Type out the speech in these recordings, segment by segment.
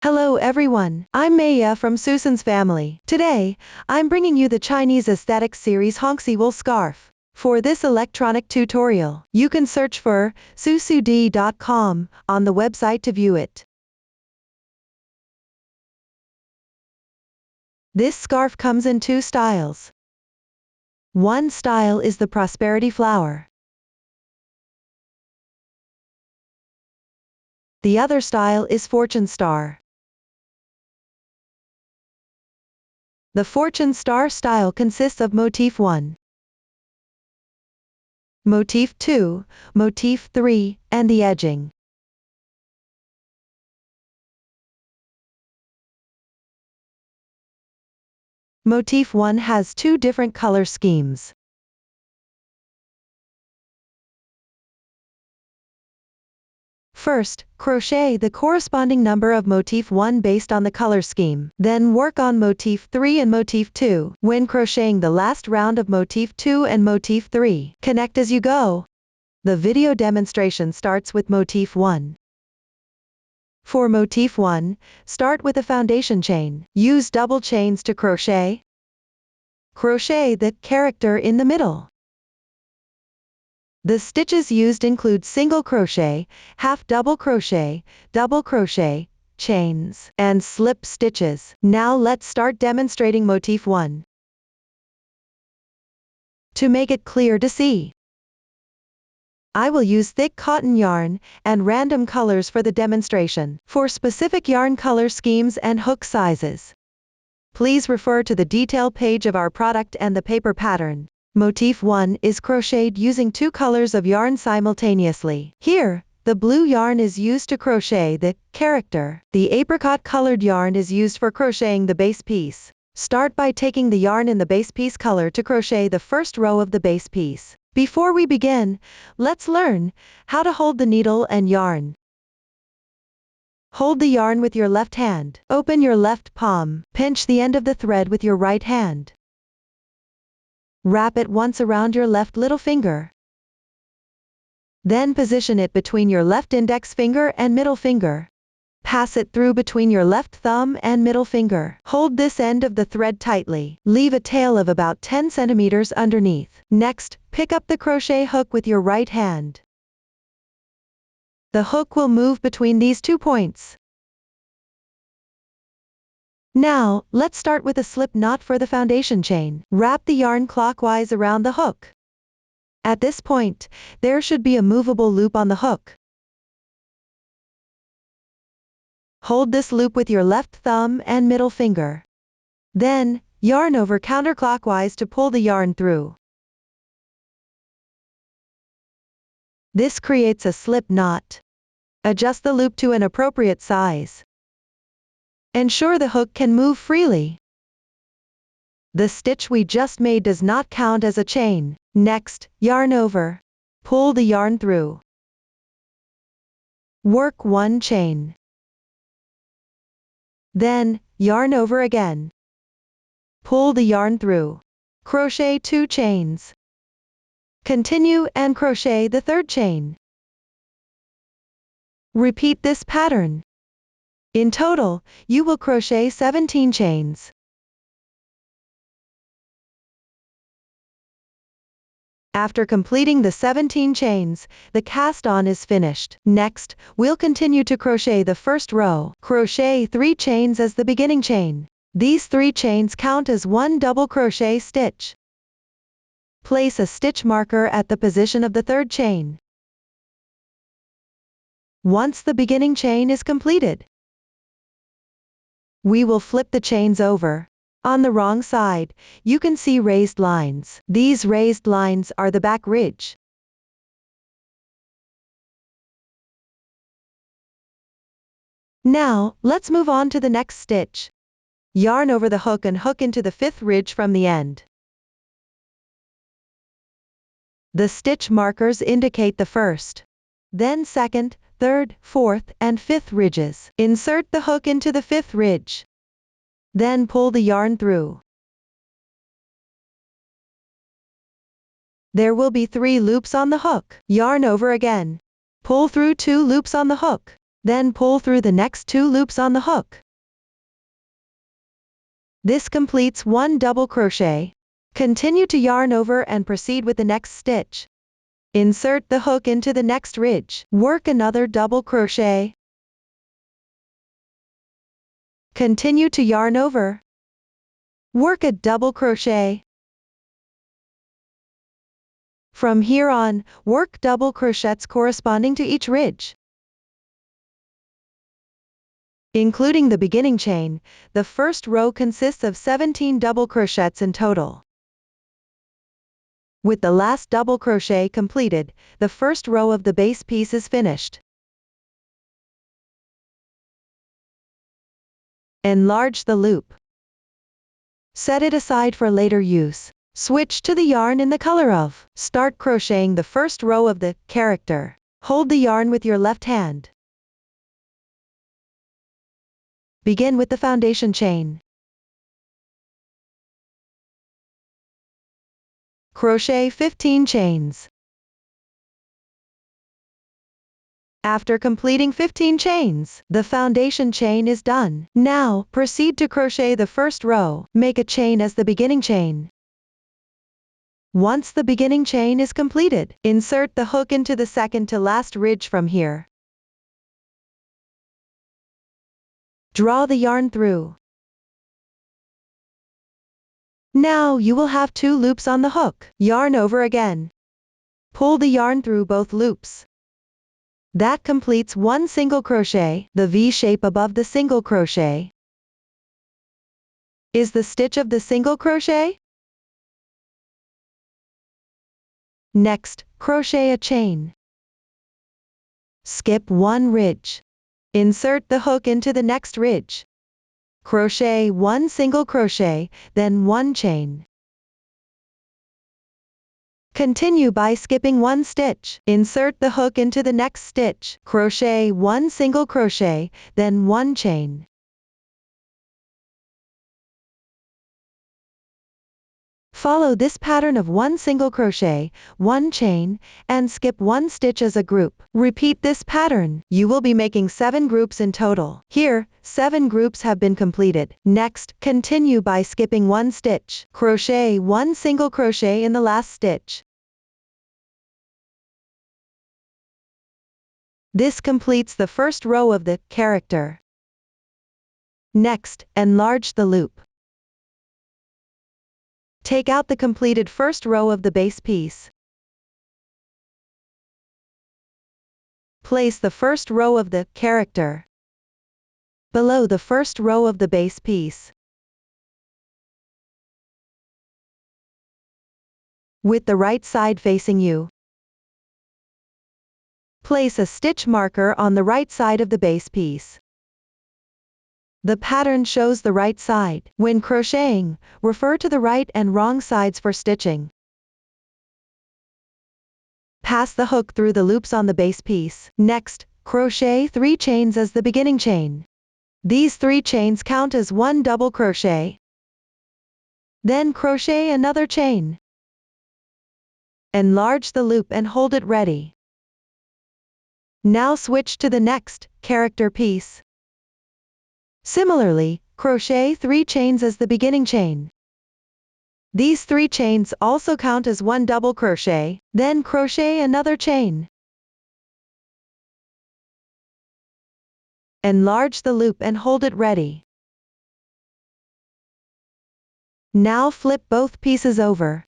Hello everyone, I'm Maya from Susan's family. Today, I'm bringing you the Chinese aesthetic series Hongxi wool scarf. For this electronic tutorial, you can search for susud.com on the website to view it. This scarf comes in two styles. One style is the prosperity flower. The other style is fortune star. The fortune star style consists of Motif 1, Motif 2, Motif 3, and the edging. Motif 1 has two different color schemes. First, crochet the corresponding number of Motif 1 based on the color scheme. Then work on Motif 3 and Motif 2. When crocheting the last round of Motif 2 and Motif 3, connect as you go. The video demonstration starts with Motif 1. For Motif 1, start with a foundation chain. Use double chains to crochet. Crochet the character in the middle. The stitches used include single crochet, half double crochet, chains, and slip stitches. Now let's start demonstrating Motif 1. To make it clear to see, I will use thick cotton yarn and random colors for the demonstration. For specific yarn color schemes and hook sizes, please refer to the detail page of our product and the paper pattern. Motif 1 is crocheted using two colors of yarn simultaneously. Here, the blue yarn is used to crochet the character. The apricot colored yarn is used for crocheting the base piece. Start by taking the yarn in the base piece color to crochet the first row of the base piece. Before we begin, let's learn how to hold the needle and yarn. Hold the yarn with your left hand. Open your left palm. Pinch the end of the thread with your right hand. Wrap it once around your left little finger. Then position it between your left index finger and middle finger. Pass it through between your left thumb and middle finger. Hold this end of the thread tightly. Leave a tail of about 10 centimeters underneath. Next, pick up the crochet hook with your right hand. The hook will move between these 2 points. Now, let's start with a slip knot for the foundation chain. Wrap the yarn clockwise around the hook. At this point, there should be a movable loop on the hook. Hold this loop with your left thumb and middle finger. Then, yarn over counterclockwise to pull the yarn through. This creates a slip knot. Adjust the loop to an appropriate size. Ensure the hook can move freely. The stitch we just made does not count as a chain. Next, yarn over. Pull the yarn through. Work 1 chain. Then, yarn over again. Pull the yarn through. Crochet 2 chains. Continue and crochet the 3rd chain. Repeat this pattern. In total, you will crochet 17 chains. After completing the 17 chains, the cast on is finished. Next, we'll continue to crochet the first row. Crochet 3 chains as the beginning chain. These 3 chains count as 1 double crochet stitch. Place a stitch marker at the position of the 3rd chain. Once the beginning chain is completed, we will flip the chains over. On the wrong side, you can see raised lines. These raised lines are the back ridge. Now, let's move on to the next stitch. Yarn over the hook and hook into the 5th ridge from the end. The stitch markers indicate the 1st, then 2nd, 3rd, 4th, and 5th ridges. Insert the hook into the 5th ridge. Then pull the yarn through. There will be 3 loops on the hook. Yarn over again. Pull through 2 loops on the hook. Then pull through the next 2 loops on the hook. This completes 1 double crochet. Continue to yarn over and proceed with the next stitch. Insert the hook into the next ridge. Work another double crochet. Continue to yarn over. Work a double crochet. From here on, work double crochets corresponding to each ridge. Including the beginning chain, the first row consists of 17 double crochets in total. With the last double crochet completed, the first row of the base piece is finished. Enlarge the loop. Set it aside for later use. Switch to the yarn in the color of. Start crocheting the first row of the character. Hold the yarn with your left hand. Begin with the foundation chain. Crochet 15 chains. After completing 15 chains, the foundation chain is done. Now, proceed to crochet the first row. Make a chain as the beginning chain. Once the beginning chain is completed, insert the hook into the second to last ridge from here. Draw the yarn through. Now you will have 2 loops on the hook. Yarn over again. Pull the yarn through both loops. That completes 1 single crochet. The V shape above the single crochet is the stitch of the single crochet. Next, crochet a chain. Skip 1 ridge. Insert the hook into the next ridge. Crochet 1 single crochet, then 1 chain. Continue by skipping 1 stitch. Insert the hook into the next stitch. Crochet 1 single crochet, then 1 chain. Follow this pattern of 1 single crochet, 1 chain, and skip 1 stitch as a group. Repeat this pattern. You will be making 7 groups in total. Here, 7 groups have been completed. Next, continue by skipping 1 stitch. Crochet 1 single crochet in the last stitch. This completes the first row of the character. Next, enlarge the loop. Take out the completed first row of the base piece. Place the first row of the character below the first row of the base piece. With the right side facing you, place a stitch marker on the right side of the base piece. The pattern shows the right side. When crocheting, refer to the right and wrong sides for stitching. Pass the hook through the loops on the base piece. Next, crochet 3 chains as the beginning chain. These 3 chains count as 1 double crochet. Then crochet another chain. Enlarge the loop and hold it ready. Now switch to the next character piece. Similarly, crochet 3 chains as the beginning chain. These 3 chains also count as 1 double crochet, then crochet another chain. Enlarge the loop and hold it ready. Now flip both pieces over.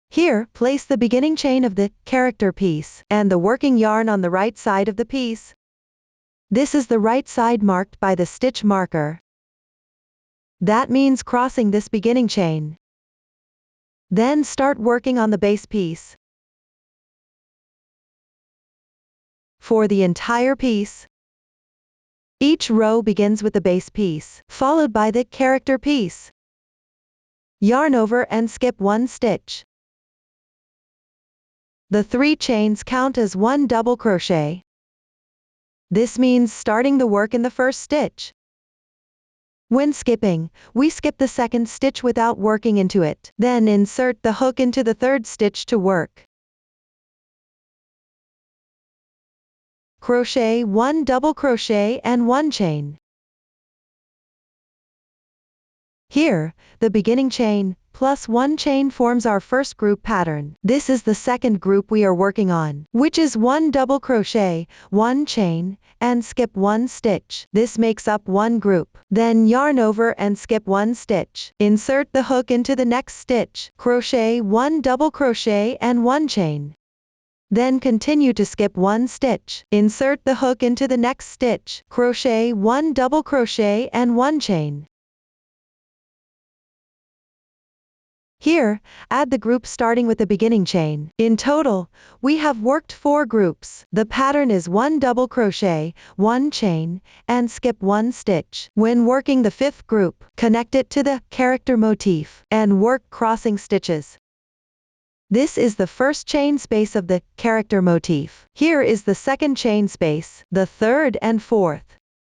Here, place the beginning chain of the character piece and the working yarn on the right side of the piece. This is the right side marked by the stitch marker. That means crossing this beginning chain. Then start working on the base piece. For the entire piece, each row begins with the base piece, followed by the character piece. Yarn over and skip 1 stitch. The 3 chains count as 1 double crochet. This means starting the work in the first stitch. When skipping, we skip the second stitch without working into it. Then insert the hook into the third stitch to work. Crochet 1 double crochet and 1 chain. Here, the beginning chain, plus 1 chain forms our first group pattern. This is the second group we are working on, which is 1 double crochet, 1 chain, and skip 1 stitch. This makes up one group. Then yarn over and skip 1 stitch. Insert the hook into the next stitch. Crochet 1 double crochet and 1 chain. Then continue to skip 1 stitch. Insert the hook into the next stitch. Crochet 1 double crochet and 1 chain. Here, add the group starting with the beginning chain. In total, we have worked 4 groups. The pattern is 1 double crochet, 1 chain, and skip 1 stitch. When working the 5th group, connect it to the character motif and work crossing stitches. This is the first chain space of the character motif. Here is the second chain space, the third and fourth.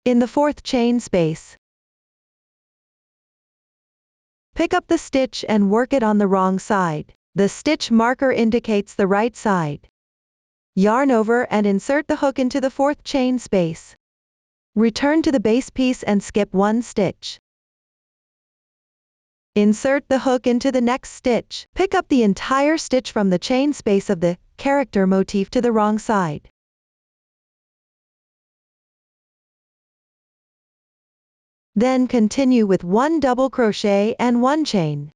In the fourth chain space, pick up the stitch and work it on the wrong side. The stitch marker indicates the right side. Yarn over and insert the hook into the fourth chain space. Return to the base piece and skip 1 stitch. Insert the hook into the next stitch. Pick up the entire stitch from the chain space of the character motif to the wrong side. Then continue with 1 double crochet and 1 chain.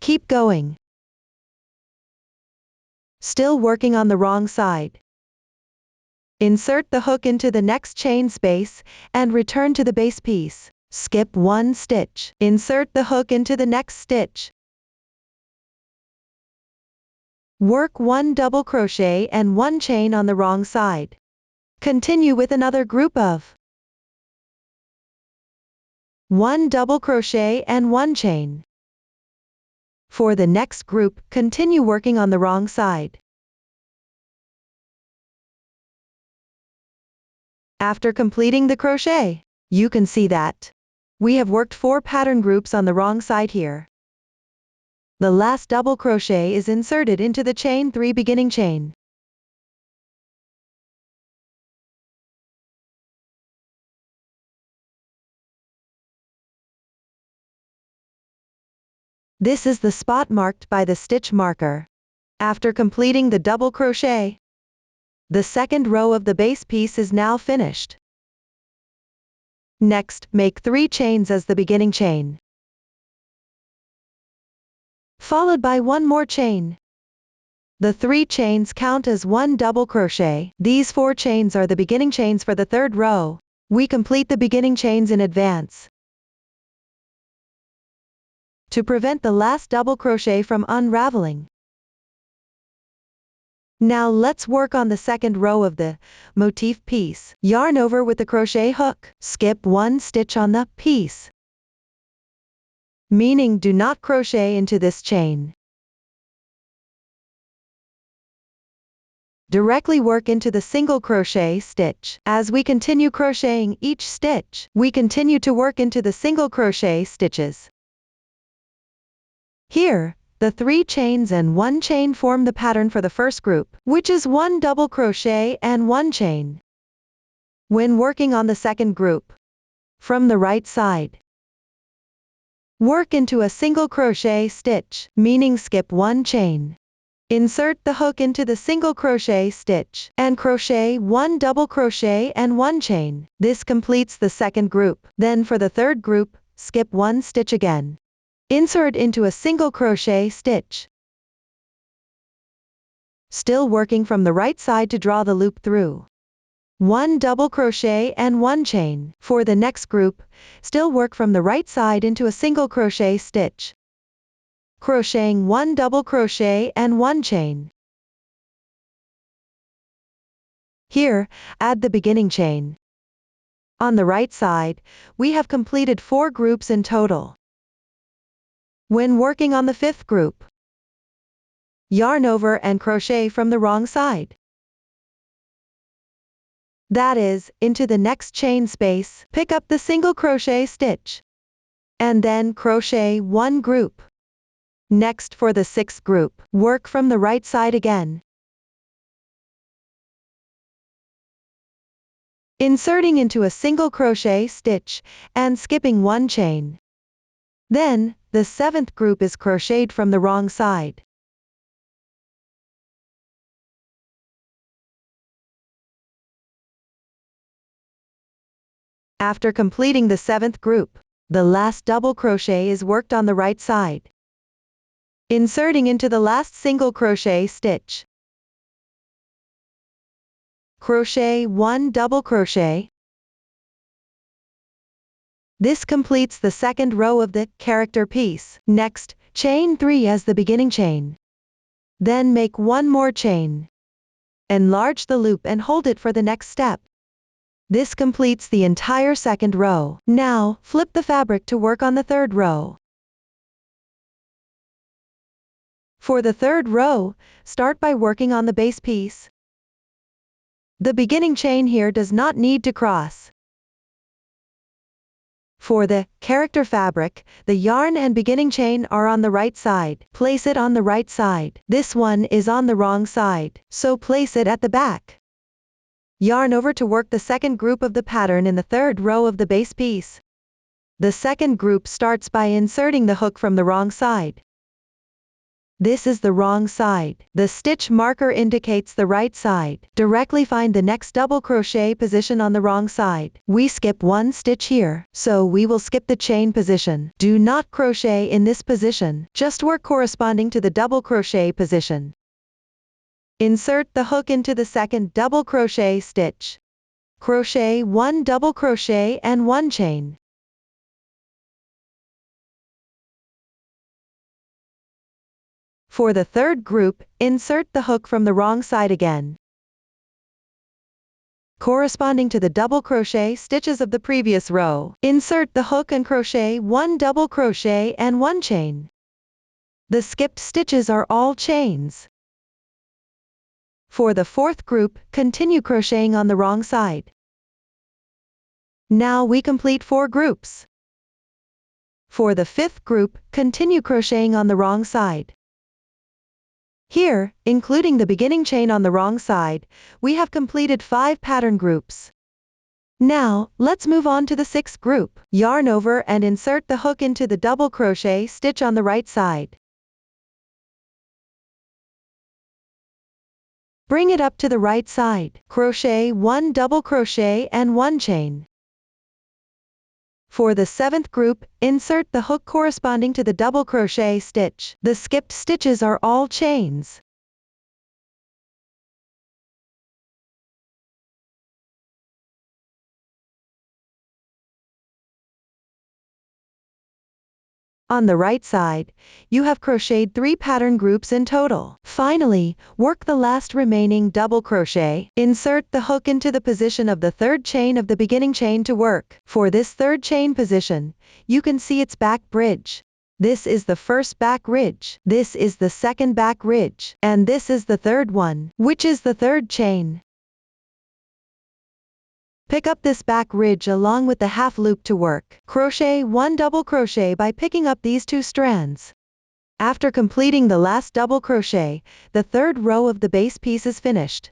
Keep going. Still working on the wrong side. Insert the hook into the next chain space and return to the base piece. Skip 1 stitch. Insert the hook into the next stitch. Work 1 double crochet and 1 chain on the wrong side. Continue with another group of 1 double crochet and 1 chain. For the next group, continue working on the wrong side. After completing the crochet, you can see that we have worked 4 pattern groups on the wrong side here. The last double crochet is inserted into the chain 3 beginning chain. This is the spot marked by the stitch marker. After completing the double crochet, the second row of the base piece is now finished. Next, make 3 chains as the beginning chain, followed by 1 more chain. The 3 chains count as 1 double crochet. These 4 chains are the beginning chains for the third row. We complete the beginning chains in advance to prevent the last double crochet from unraveling. Now let's work on the second row of the motif piece. Yarn over with the crochet hook. Skip 1 stitch on the piece, meaning do not crochet into this chain. Directly work into the single crochet stitch. As we continue crocheting each stitch, we continue to work into the single crochet stitches. Here, the 3 chains and 1 chain form the pattern for the first group, which is 1 double crochet and 1 chain. When working on the second group, from the right side, work into a single crochet stitch, meaning skip 1 chain. Insert the hook into the single crochet stitch, and crochet 1 double crochet and 1 chain. This completes the second group. Then for the third group, skip 1 stitch again. Insert into a single crochet stitch. Still working from the right side to draw the loop through. 1 double crochet and 1 chain. For the next group, still work from the right side into a single crochet stitch, crocheting 1 double crochet and 1 chain. Here, add the beginning chain. On the right side, we have completed 4 groups in total. When working on the 5th group, yarn over and crochet from the wrong side. That is, into the next chain space, pick up the single crochet stitch. And then crochet one group. Next for the sixth group, work from the right side again. Inserting into a single crochet stitch, and skipping one chain. Then, the seventh group is crocheted from the wrong side. After completing the seventh group, the last double crochet is worked on the right side. Inserting into the last single crochet stitch. Crochet one double crochet. This completes the second row of the character piece. Next, chain 3 as the beginning chain. Then make one more chain. Enlarge the loop and hold it for the next step. This completes the entire second row. Now, flip the fabric to work on the third row. For the third row, start by working on the base piece. The beginning chain here does not need to cross. For the character fabric, the yarn and beginning chain are on the right side. Place it on the right side. This one is on the wrong side, so place it at the back. Yarn over to work the second group of the pattern in the third row of the base piece. The second group starts by inserting the hook from the wrong side. This is the wrong side. The stitch marker indicates the right side. Directly find the next double crochet position on the wrong side. We skip one stitch here, so we will skip the chain position. Do not crochet in this position, just work corresponding to the double crochet position. Insert the hook into the second double crochet stitch. Crochet one double crochet and one chain. For the third group, insert the hook from the wrong side again. Corresponding to the double crochet stitches of the previous row, insert the hook and crochet one double crochet and one chain. The skipped stitches are all chains. For the fourth group, continue crocheting on the wrong side. Now we complete 4 groups. For the fifth group, continue crocheting on the wrong side. Here, including the beginning chain on the wrong side, we have completed 5 pattern groups. Now, let's move on to the 6th group. Yarn over and insert the hook into the double crochet stitch on the right side. Bring it up to the right side. Crochet one double crochet and one chain. For the 7th group, insert the hook corresponding to the double crochet stitch. The skipped stitches are all chains. On the right side, you have crocheted 3 pattern groups in total. Finally, work the last remaining double crochet. Insert the hook into the position of the third chain of the beginning chain to work. For this third chain position, you can see its back bridge. This is the first back ridge. This is the second back ridge. And this is the third one, which is the third chain. Pick up this back ridge along with the half loop to work. Crochet one double crochet by picking up these 2 strands. After completing the last double crochet, the third row of the base piece is finished.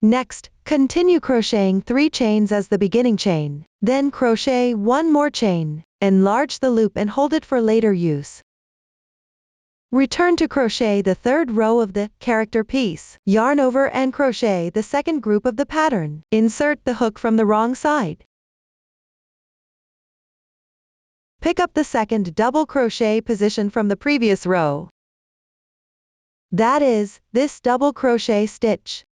Next, continue crocheting 3 chains as the beginning chain. Then crochet one more chain. Enlarge the loop and hold it for later use. Return to crochet the third row of the character piece. Yarn over and crochet the second group of the pattern. Insert the hook from the wrong side. Pick up the second double crochet position from the previous row. That is, this double crochet stitch.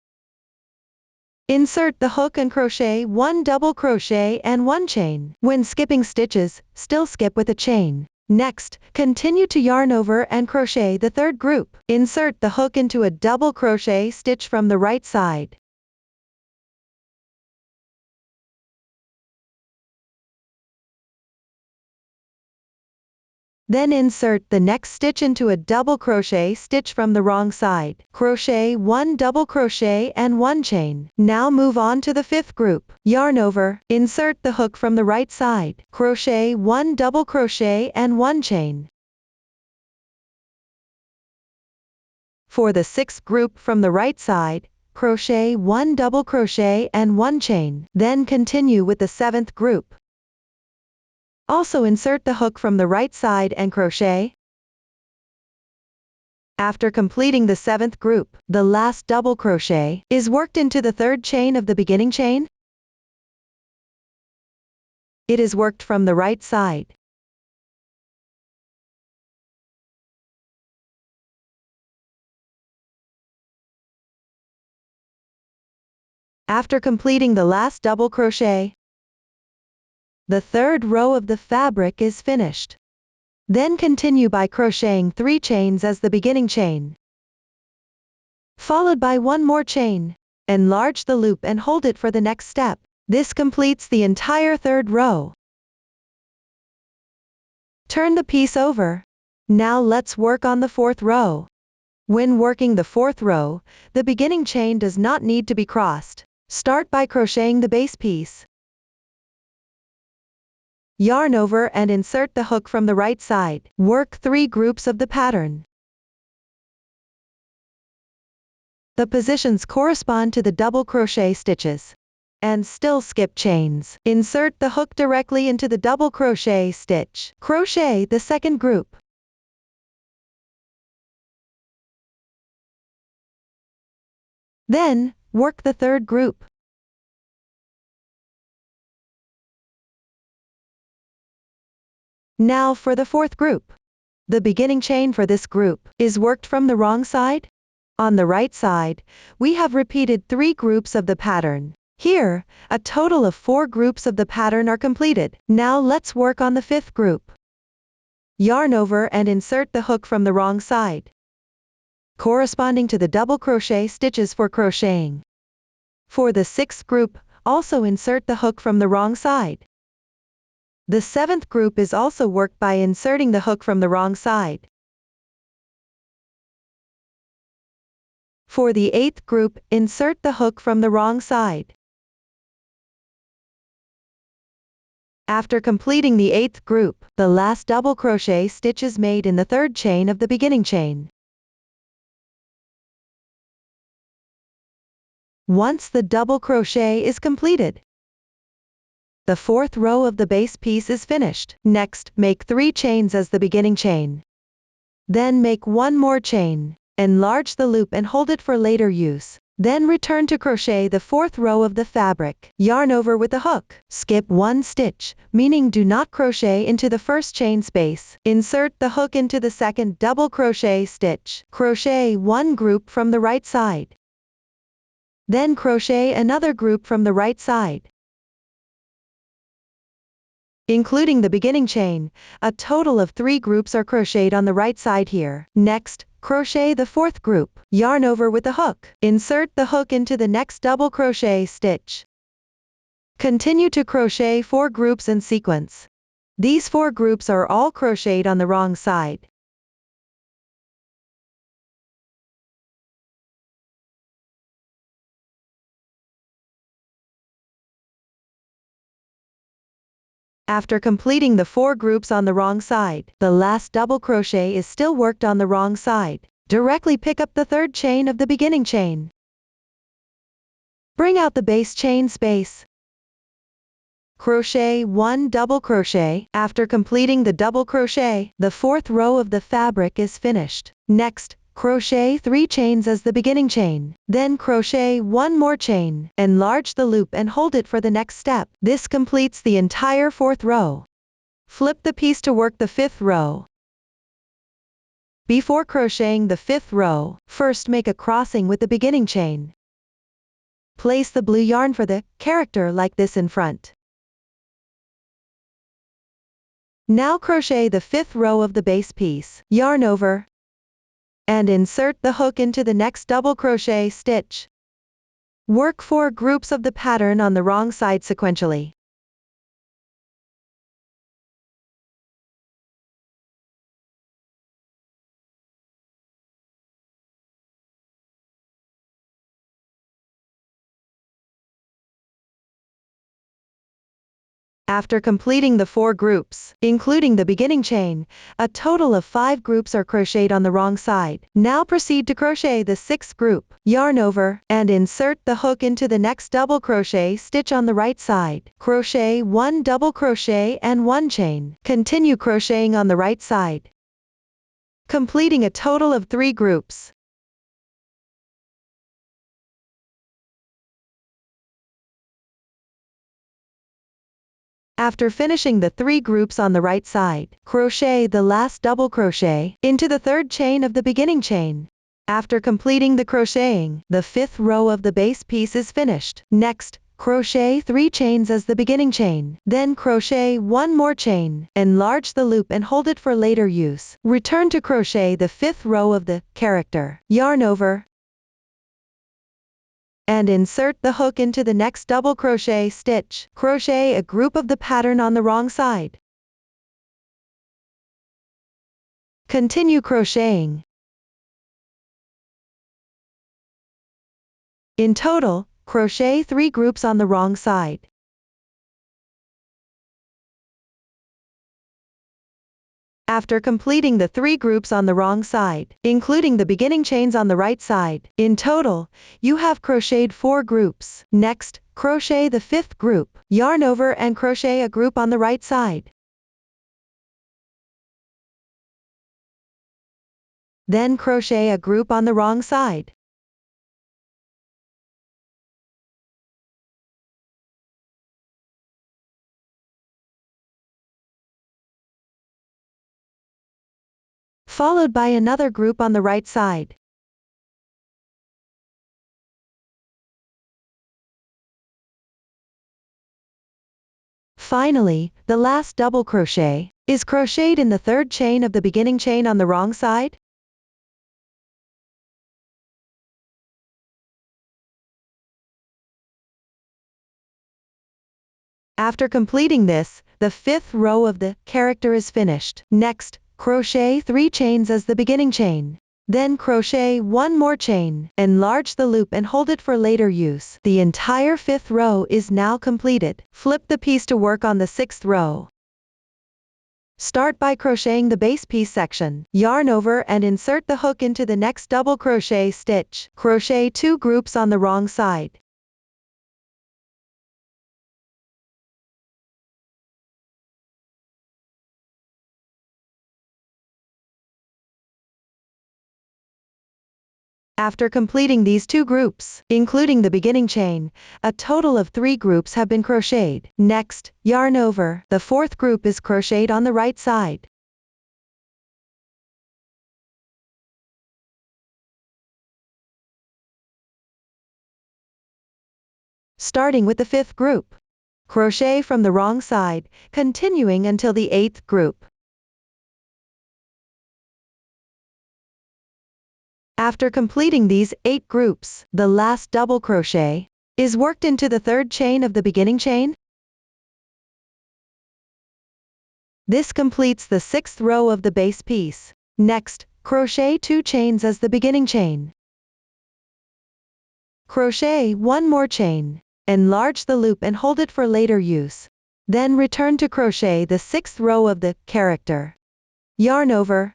Insert the hook and crochet one double crochet and one chain. When skipping stitches, still skip with a chain. Next, continue to yarn over and crochet the third group. Insert the hook into a double crochet stitch from the right side. Then insert the next stitch into a double crochet stitch from the wrong side. Crochet 1 double crochet and 1 chain. Now move on to the 5th group. Yarn over, insert the hook from the right side. Crochet 1 double crochet and 1 chain. For the 6th group from the right side, crochet 1 double crochet and 1 chain. Then continue with the 7th group. Also insert the hook from the right side and crochet. After completing the 7th group, the last double crochet is worked into the 3rd chain of the beginning chain. It is worked from the right side. After completing the last double crochet, the 3rd row of the fabric is finished. Then continue by crocheting 3 chains as the beginning chain, followed by 1 more chain. Enlarge the loop and hold it for the next step. This completes the entire 3rd row. Turn the piece over. Now let's work on the 4th row. When working the 4th row, the beginning chain does not need to be crossed. Start by crocheting the base piece. Yarn over and insert the hook from the right side. Work 3 groups of the pattern. The positions correspond to the double crochet stitches. And still skip chains. Insert the hook directly into the double crochet stitch. Crochet the 2nd group. Then, work the 3rd group. Now for the 4th group. The beginning chain for this group is worked from the wrong side. On the right side, we have repeated 3 groups of the pattern. Here, a total of 4 groups of the pattern are completed. Now let's work on the 5th group. Yarn over and insert the hook from the wrong side, corresponding to the double crochet stitches for crocheting. For the 6th group, also insert the hook from the wrong side. The 7th group is also worked by inserting the hook from the wrong side. For the 8th group, insert the hook from the wrong side. After completing the 8th group, the last double crochet stitch is made in the 3rd chain of the beginning chain. Once the double crochet is completed, the 4th row of the base piece is finished. Next, make 3 chains as the beginning chain. Then make 1 more chain. Enlarge the loop and hold it for later use. Then return to crochet the 4th row of the fabric. Yarn over with a hook. Skip 1 stitch, meaning do not crochet into the 1st chain space. Insert the hook into the 2nd double crochet stitch. Crochet 1 group from the right side. Then crochet another group from the right side, including the beginning chain. A total of 3 groups are crocheted on the right side here. Next, crochet the 4th group. Yarn over with a hook. Insert the hook into the next double crochet stitch. Continue to crochet 4 groups in sequence. These 4 groups are all crocheted on the wrong side. After completing the 4 groups on the wrong side, the last double crochet is still worked on the wrong side. Directly pick up the 3rd chain of the beginning chain. Bring out the base chain space. Crochet 1 double crochet. After completing the double crochet, the 4th row of the fabric is finished. Next, crochet 3 chains as the beginning chain. Then crochet 1 more chain. Enlarge the loop and hold it for the next step. This completes the entire 4th row. Flip the piece to work the 5th row. Before crocheting the 5th row, first make a crossing with the beginning chain. Place the blue yarn for the character like this in front. Now crochet the 5th row of the base piece. Yarn over and insert the hook into the next double crochet stitch. Work 4 groups of the pattern on the wrong side sequentially. After completing the 4 groups, including the beginning chain, a total of 5 groups are crocheted on the wrong side. Now proceed to crochet the 6th group, yarn over, and insert the hook into the next double crochet stitch on the right side. Crochet 1 double crochet and 1 chain. Continue crocheting on the right side, completing a total of 3 groups. After finishing the 3 groups on the right side, crochet the last double crochet into the 3rd chain of the beginning chain. After completing the crocheting, the 5th row of the base piece is finished. Next, crochet 3 chains as the beginning chain. Then crochet 1 more chain, enlarge the loop and hold it for later use. Return to crochet the 5th row of the character, yarn over, and insert the hook into the next double crochet stitch. Crochet a group of the pattern on the wrong side. Continue crocheting. In total, crochet 3 groups on the wrong side. After completing the 3 groups on the wrong side, including the beginning chains on the right side, in total, you have crocheted 4 groups. Next, crochet the 5th group, yarn over and crochet a group on the right side. Then crochet a group on the wrong side. Followed by another group on the right side. Finally, the last double crochet is crocheted in the 3rd chain of the beginning chain on the wrong side. After completing this, the 5th row of the character is finished. Next, crochet 3 chains as the beginning chain. Then crochet 1 more chain, enlarge the loop and hold it for later use. The entire 5th row is now completed. Flip the piece to work on the 6th row. Start by crocheting the base piece section, yarn over and insert the hook into the next double crochet stitch. Crochet 2 groups on the wrong side. After completing these 2 groups, including the beginning chain, a total of 3 groups have been crocheted. Next, yarn over, the 4th group is crocheted on the right side. Starting with the 5th group. Crochet from the wrong side, continuing until the 8th group. After completing these 8 groups, the last double crochet is worked into the 3rd chain of the beginning chain. This completes the 6th row of the base piece. Next, crochet 2 chains as the beginning chain. Crochet 1 more chain, enlarge the loop and hold it for later use. Then return to crochet the 6th row of the character. Yarn over.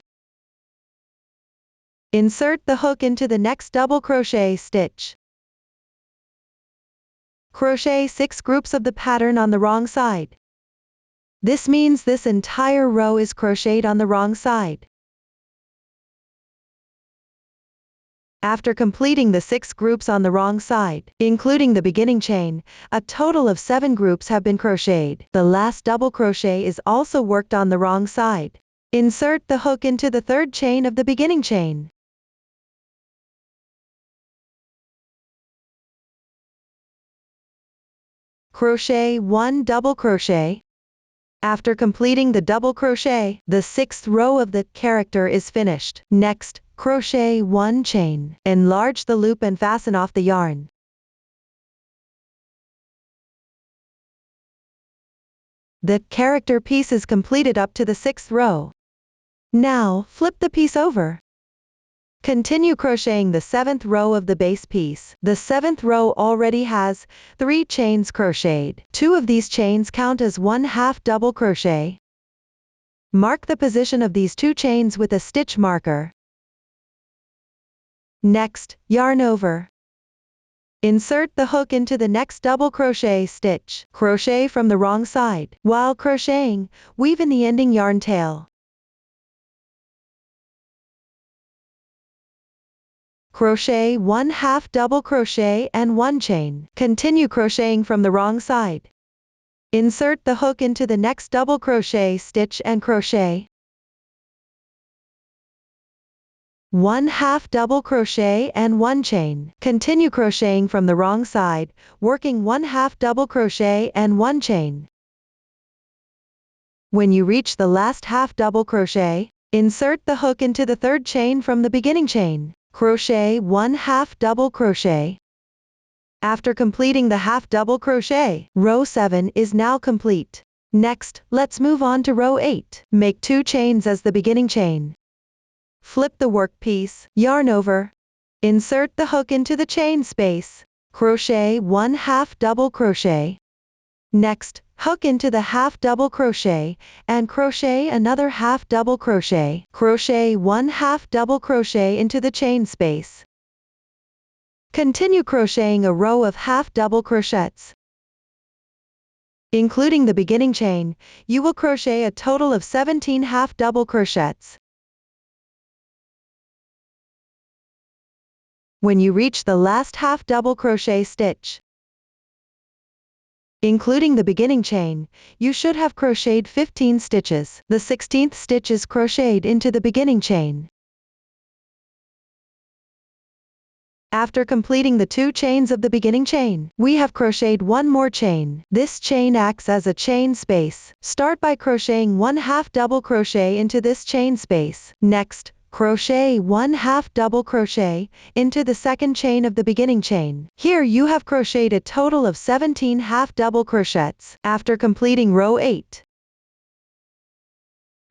Insert the hook into the next double crochet stitch. Crochet 6 groups of the pattern on the wrong side. This means this entire row is crocheted on the wrong side. After completing the 6 groups on the wrong side, including the beginning chain, a total of 7 groups have been crocheted. The last double crochet is also worked on the wrong side. Insert the hook into the 3rd chain of the beginning chain. Crochet 1 double crochet. After completing the double crochet, the 6th row of the character is finished. Next, crochet 1 chain, enlarge the loop and fasten off the yarn. The character piece is completed up to the 6th row. Now, flip the piece over. Continue crocheting the 7th row of the base piece. The 7th row already has 3 chains crocheted. 2 of these chains count as 1/2 double crochet. Mark the position of these 2 chains with a stitch marker. Next, yarn over. Insert the hook into the next double crochet stitch. Crochet from the wrong side. While crocheting, weave in the ending yarn tail. Crochet 1/2 double crochet and 1 chain. Continue crocheting from the wrong side. Insert the hook into the next double crochet stitch and crochet 1/2 double crochet and 1 chain. Continue crocheting from the wrong side, working 1/2 double crochet and 1 chain. When you reach the last half double crochet, insert the hook into the 3rd chain from the beginning chain. Crochet 1/2 double crochet. After completing the half double crochet, row 7 is now complete. Next, let's move on to row 8. Make 2 chains as the beginning chain. Flip the work piece, yarn over. Insert the hook into the chain space. Crochet 1/2 double crochet. Next, hook into the half double crochet, and crochet another half double crochet. Crochet 1/2 double crochet into the chain space. Continue crocheting a row of half double crochets. Including the beginning chain, you will crochet a total of 17 half double crochets. When you reach the last half double crochet stitch, including the beginning chain, you should have crocheted 15 stitches. The 16th stitch is crocheted into the beginning chain. After completing the 2 chains of the beginning chain, we have crocheted 1 more chain. This chain acts as a chain space. Start by crocheting 1/2 double crochet into this chain space. Next, crochet 1/2 double crochet into the 2nd chain of the beginning chain. Here you have crocheted a total of 17 half double crochets. After completing row 8,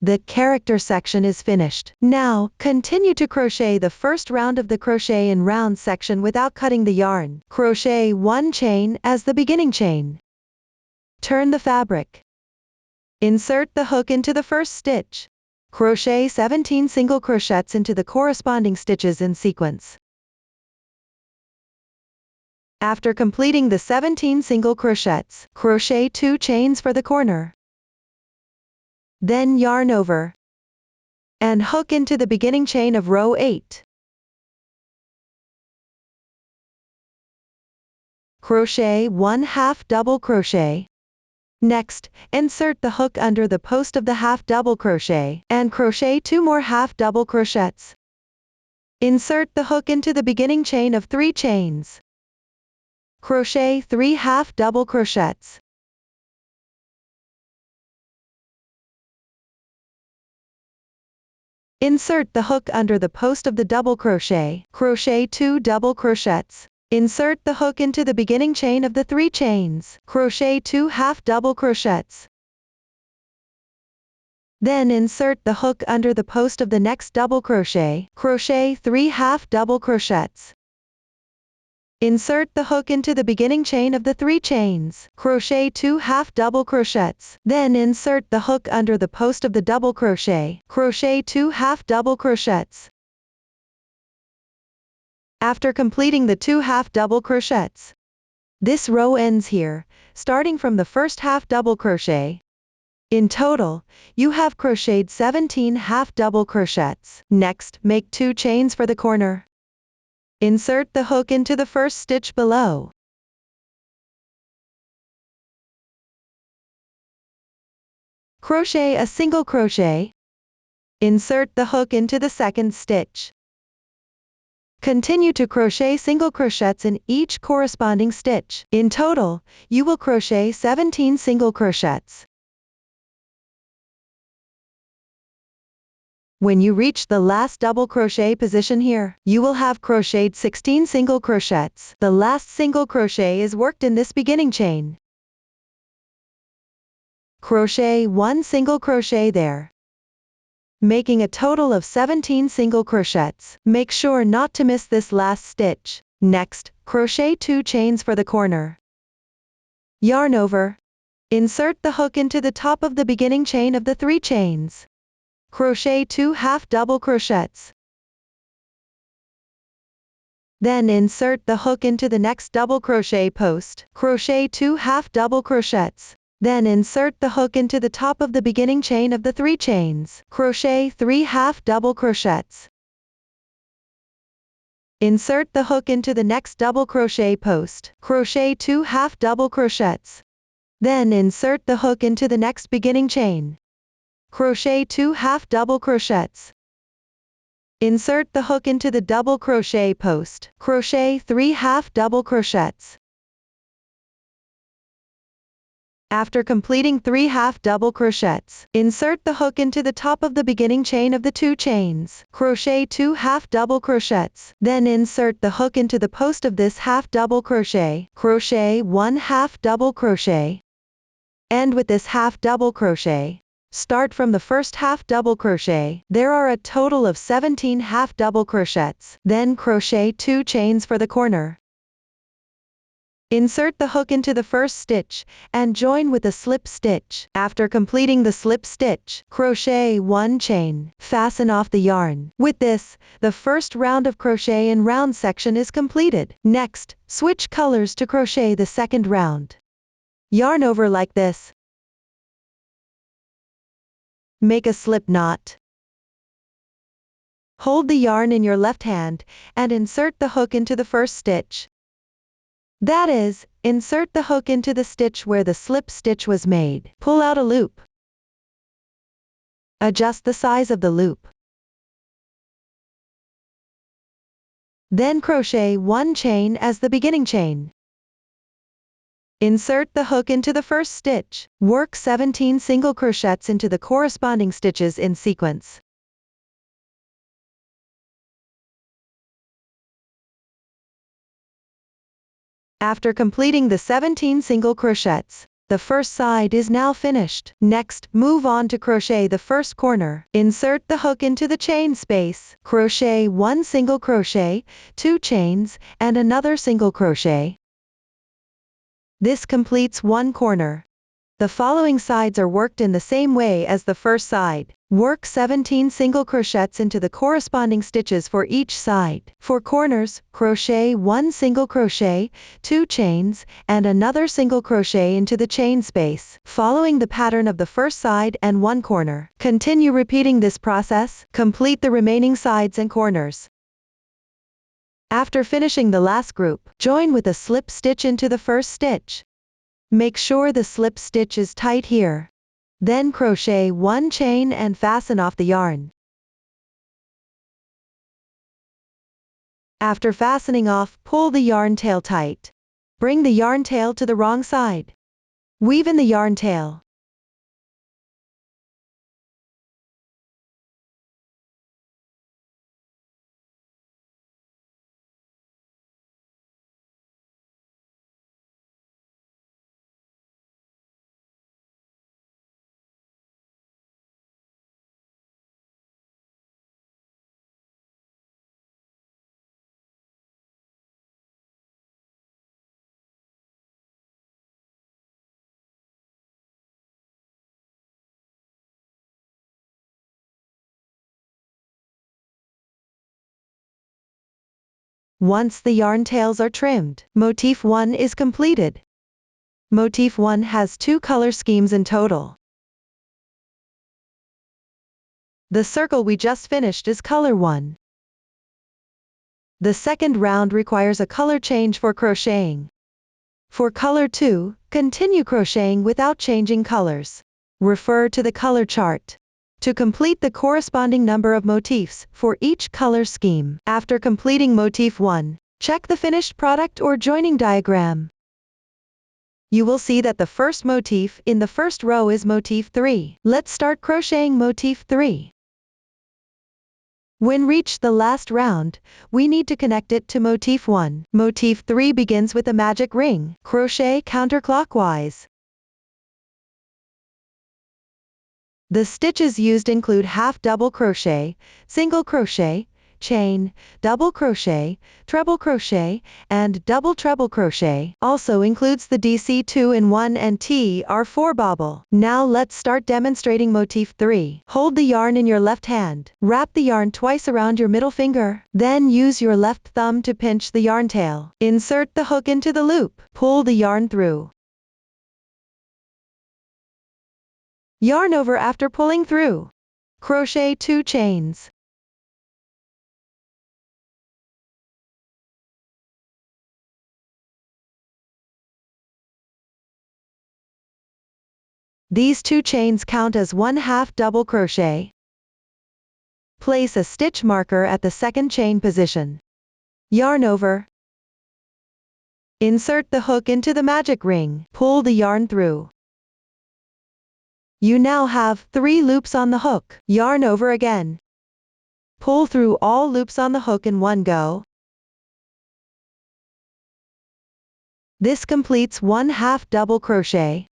the character section is finished. Now, continue to crochet the first round of the crochet in round section without cutting the yarn. Crochet 1 chain as the beginning chain. Turn the fabric. Insert the hook into the first stitch. Crochet 17 single crochets into the corresponding stitches in sequence. After completing the 17 single crochets, crochet 2 chains for the corner. Then yarn over and hook into the beginning chain of row 8. Crochet 1/2 double crochet. Next, insert the hook under the post of the half double crochet, and crochet 2 more half double crochets. Insert the hook into the beginning chain of 3 chains. Crochet 3 half double crochets. Insert the hook under the post of the double crochet. Crochet 2 double crochets. Insert the hook into the beginning chain of the 3 chains. Crochet 2 half double crochets. Then insert the hook under the post of the next double crochet. Crochet 3 half double crochets. Insert the hook into the beginning chain of the 3 chains. Crochet 2 half double crochets. Then insert the hook under the post of the double crochet. Crochet 2 half double crochets. After completing the 2 half double crochets, this row ends here, starting from the first half double crochet. In total, you have crocheted 17 half double crochets. Next, make 2 chains for the corner. Insert the hook into the first stitch below. Crochet a single crochet. Insert the hook into the second stitch. Continue to crochet single crochets in each corresponding stitch. In total, you will crochet 17 single crochets. When you reach the last double crochet position here, you will have crocheted 16 single crochets. The last single crochet is worked in this beginning chain. Crochet 1 single crochet there. making a total of 17 single crochets. Make sure not to miss this last stitch. Next, crochet 2 chains for the corner. Yarn over. Insert the hook into the top of the beginning chain of the 3 chains. Crochet 2 half double crochets. Then insert the hook into the next double crochet post. Crochet 2 half double crochets. Then insert the hook into the top of the beginning chain of the 3 chains. Crochet 3 half double crochets. Insert the hook into the next double crochet post. Crochet 2 half double crochets. Then insert the hook into the next beginning chain. Crochet 2 half double crochets. Insert the hook into the double crochet post. Crochet 3 half double crochets. After completing 3 half double crochets, insert the hook into the top of the beginning chain of the 2 chains. Crochet 2 half double crochets. Then insert the hook into the post of this half double crochet. Crochet 1 half double crochet. End with this half double crochet. Start from the first half double crochet. There are a total of 17 half double crochets. Then crochet 2 chains for the corner. Insert the hook into the first stitch, and join with a slip stitch. After completing the slip stitch, crochet 1 chain, fasten off the yarn. With this, the first round of crochet in round section is completed. Next, switch colors to crochet the second round. Yarn over like this. Make a slip knot. Hold the yarn in your left hand, and insert the hook into the first stitch. That is, insert the hook into the stitch where the slip stitch was made. Pull out a loop. Adjust the size of the loop. Then crochet 1 chain as the beginning chain. Insert the hook into the first stitch. Work 17 single crochets into the corresponding stitches in sequence. After completing the 17 single crochets, the first side is now finished. Next, move on to crochet the first corner. Insert the hook into the chain space. Crochet 1 single crochet, 2 chains, and another single crochet. This completes one corner. The following sides are worked in the same way as the first side. Work 17 single crochets into the corresponding stitches for each side. For corners, crochet 1 single crochet, 2 chains, and another single crochet into the chain space, following the pattern of the first side and one corner. Continue repeating this process. Complete the remaining sides and corners. After finishing the last group, join with a slip stitch into the first stitch. Make sure the slip stitch is tight here. Then crochet 1 chain and fasten off the yarn. After fastening off, pull the yarn tail tight. Bring the yarn tail to the wrong side. Weave in the yarn tail. Once the yarn tails are trimmed, Motif 1 is completed. Motif 1 has 2 color schemes in total. The circle we just finished is color 1. The second round requires a color change for crocheting. For color 2, continue crocheting without changing colors. Refer to the color chart to complete the corresponding number of motifs for each color scheme. After completing Motif 1, check the finished product or joining diagram. You will see that the first motif in the first row is Motif 3. Let's start crocheting Motif 3. When reach the last round, we need to connect it to Motif 1. Motif 3 begins with a magic ring. Crochet counterclockwise. The stitches used include half double crochet, single crochet, chain, double crochet, treble crochet, and double treble crochet. Also includes the DC 2-in-1 and TR4 bobble. Now let's start demonstrating motif 3. Hold the yarn in your left hand. Wrap the yarn twice around your middle finger. Then use your left thumb to pinch the yarn tail. Insert the hook into the loop. Pull the yarn through. Yarn over after pulling through. Crochet 2 chains. These 2 chains count as 1/2 double crochet. Place a stitch marker at the second chain position. Yarn over. Insert the hook into the magic ring. Pull the yarn through. You now have 3 loops on the hook. Yarn over again. Pull through all loops on the hook in one go. This completes 1/2 double crochet.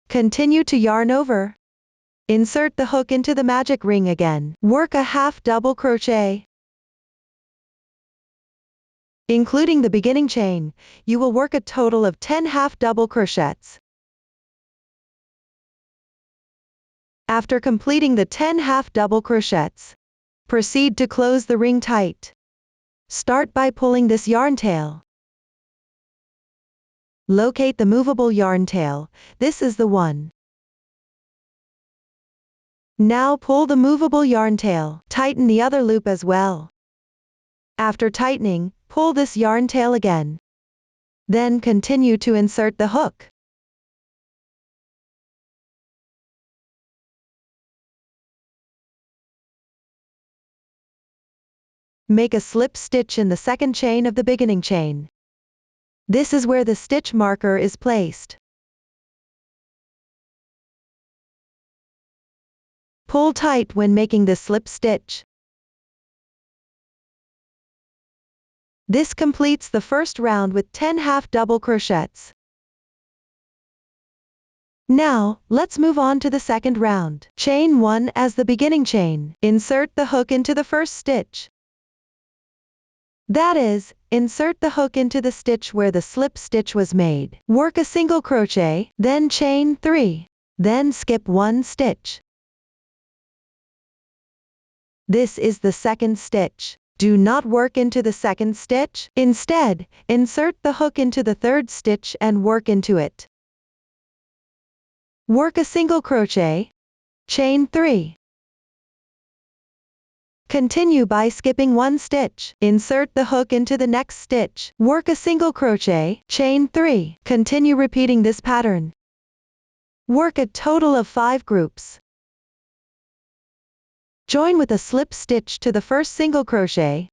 Continue to yarn over. Insert the hook into the magic ring again. Work a half double crochet. Including the beginning chain, you will work a total of 10 half double crochets. After completing the 10 half double crochets, proceed to close the ring tight. Start by pulling this yarn tail. Locate the movable yarn tail. This is the one. Now pull the movable yarn tail. Tighten the other loop as well. After tightening, pull this yarn tail again. Then continue to insert the hook. Make a slip stitch in the second chain of the beginning chain. This is where the stitch marker is placed. Pull tight when making this slip stitch. This completes the first round with 10 half double crochets. Now, let's move on to the second round. Chain 1 as the beginning chain. Insert the hook into the first stitch. That is, insert the hook into the stitch where the slip stitch was made. Work a single crochet, then chain 3. Then skip 1 stitch. This is the second stitch. Do not work into the second stitch. Instead, insert the hook into the third stitch and work into it. Work a single crochet, chain 3. Continue by skipping 1 stitch. Insert the hook into the next stitch. Work a single crochet, chain 3. Continue repeating this pattern. Work a total of 5 groups. Join with a slip stitch to the first single crochet.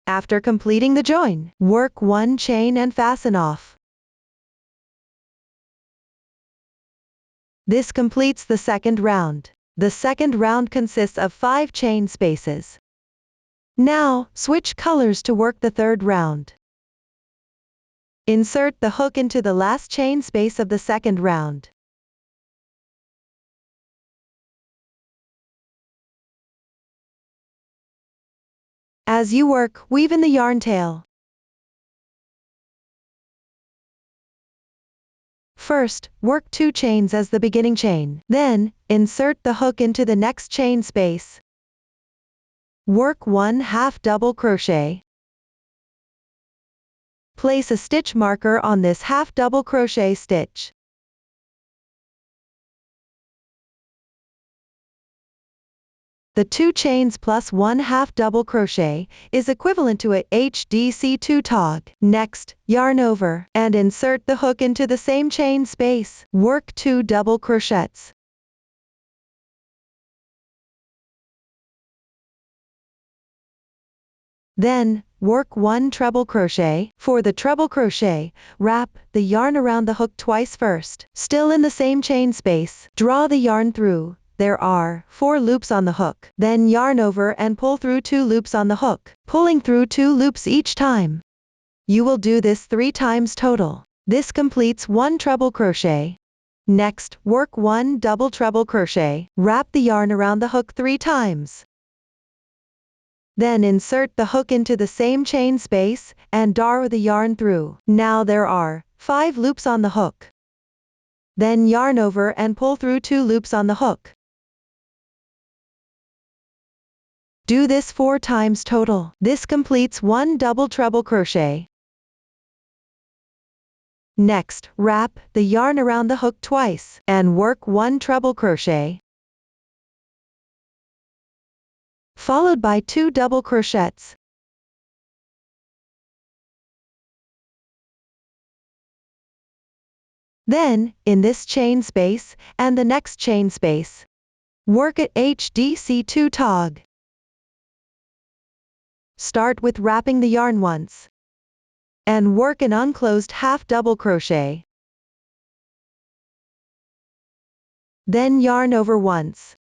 After completing the join, work 1 chain and fasten off. This completes the second round. The second round consists of 5 chain spaces. Now, switch colors to work the third round. Insert the hook into the last chain space of the second round. As you work, weave in the yarn tail. First, work 2 chains as the beginning chain. Then, insert the hook into the next chain space. Work 1 half double crochet. Place a stitch marker on this half double crochet stitch. The 2 chains plus 1 half double crochet is equivalent to a HDC2 tog. Next, yarn over and insert the hook into the same chain space. Work 2 double crochets. Then, work 1 treble crochet. For the treble crochet, wrap the yarn around the hook twice first. Still in the same chain space, draw the yarn through. There are 4 loops on the hook. Then yarn over and pull through 2 loops on the hook, pulling through 2 loops each time. You will do this 3 times total. This completes 1 treble crochet. Next, work 1 double treble crochet. Wrap the yarn around the hook 3 times. Then insert the hook into the same chain space, and draw the yarn through. Now there are 5 loops on the hook. Then yarn over and pull through 2 loops on the hook. Do this 4 times total. This completes 1 double treble crochet. Next, wrap the yarn around the hook twice, and work 1 treble crochet, followed by 2 double crochets. Then, in this chain space, and the next chain space, work at HDC2 tog. Start with wrapping the yarn once, and work an unclosed half double crochet. Then yarn over once.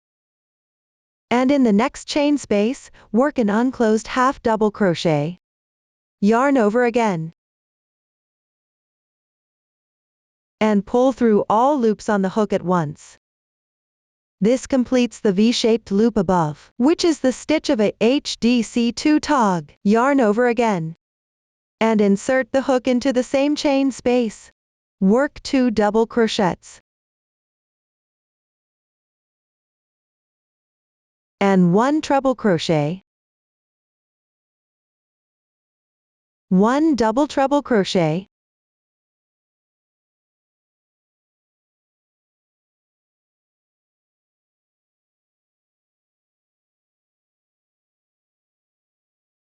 And in the next chain space, work an unclosed half double crochet. Yarn over again. And pull through all loops on the hook at once. This completes the V-shaped loop above, which is the stitch of a HDC2 tog. Yarn over again. And insert the hook into the same chain space. Work 2 double crochets. And 1 treble crochet. 1 double treble crochet.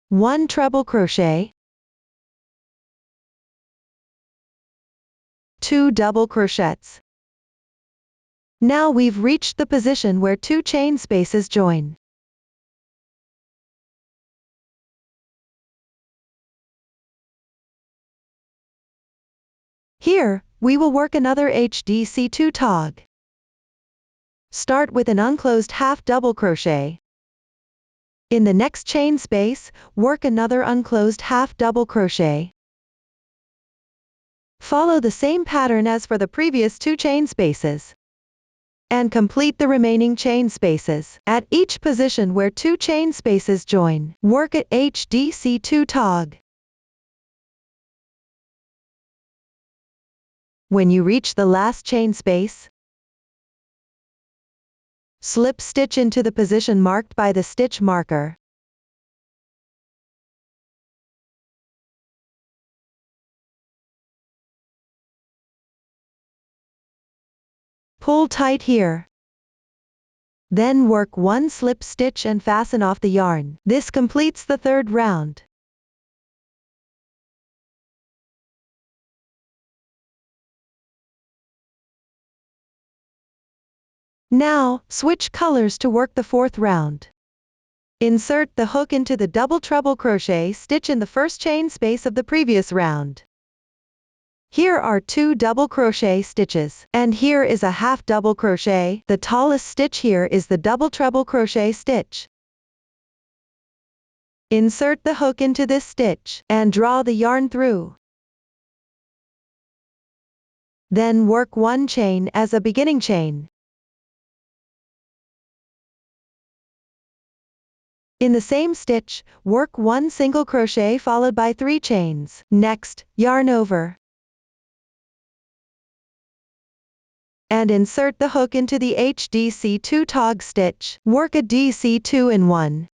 One treble crochet. 2 double crochets. Now we've reached the position where 2 chain spaces join. Here, we will work another HDC2 tog. Start with an unclosed half double crochet. In the next chain space, work another unclosed half double crochet. Follow the same pattern as for the previous 2 chain spaces. And complete the remaining chain spaces. At each position where 2 chain spaces join, work at HDC2 tog. When you reach the last chain space, slip stitch into the position marked by the stitch marker. Pull tight here. Then work 1 slip stitch and fasten off the yarn. This completes the 3rd round. Now, switch colors to work the 4th round. Insert the hook into the double treble crochet stitch in the first chain space of the previous round. Here are 2 double crochet stitches, and here is a half double crochet. The tallest stitch here is the double treble crochet stitch. Insert the hook into this stitch, and draw the yarn through. Then work 1 chain as a beginning chain. In the same stitch, work 1 single crochet followed by 3 chains. Next, yarn over. And insert the hook into the HDC2 tog stitch. Work a DC2 in 1.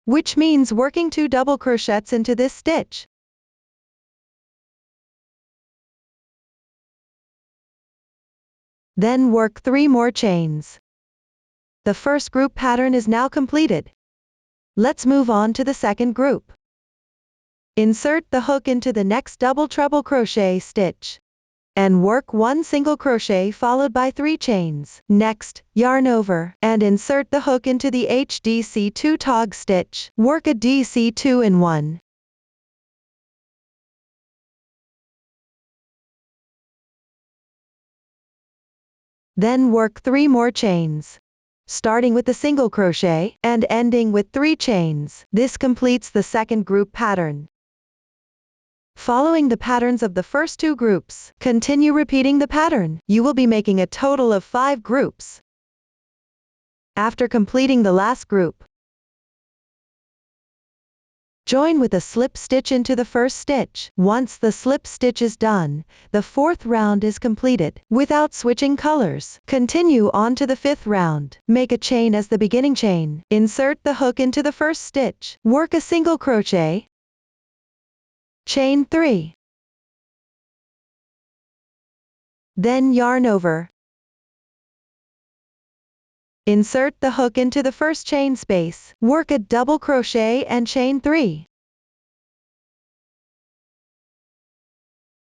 Which means working 2 double crochets into this stitch. Then work 3 more chains. The first group pattern is now completed. Let's move on to the second group. Insert the hook into the next double treble crochet stitch. And work 1 single crochet followed by 3 chains. Next, yarn over, and insert the hook into the HDC2 tog stitch. Work a DC2 in 1. Then work 3 more chains, starting with the single crochet, and ending with 3 chains. This completes the second group pattern. Following the patterns of the first 2 groups, continue repeating the pattern. You will be making a total of 5 groups. After completing the last group, join with a slip stitch into the first stitch. Once the slip stitch is done, the 4th round is completed. Without switching colors, continue on to the 5th round. Make a chain as the beginning chain. Insert the hook into the first stitch. Work a single crochet. Chain 3. Then yarn over. Insert the hook into the first chain space. Work a double crochet and chain 3.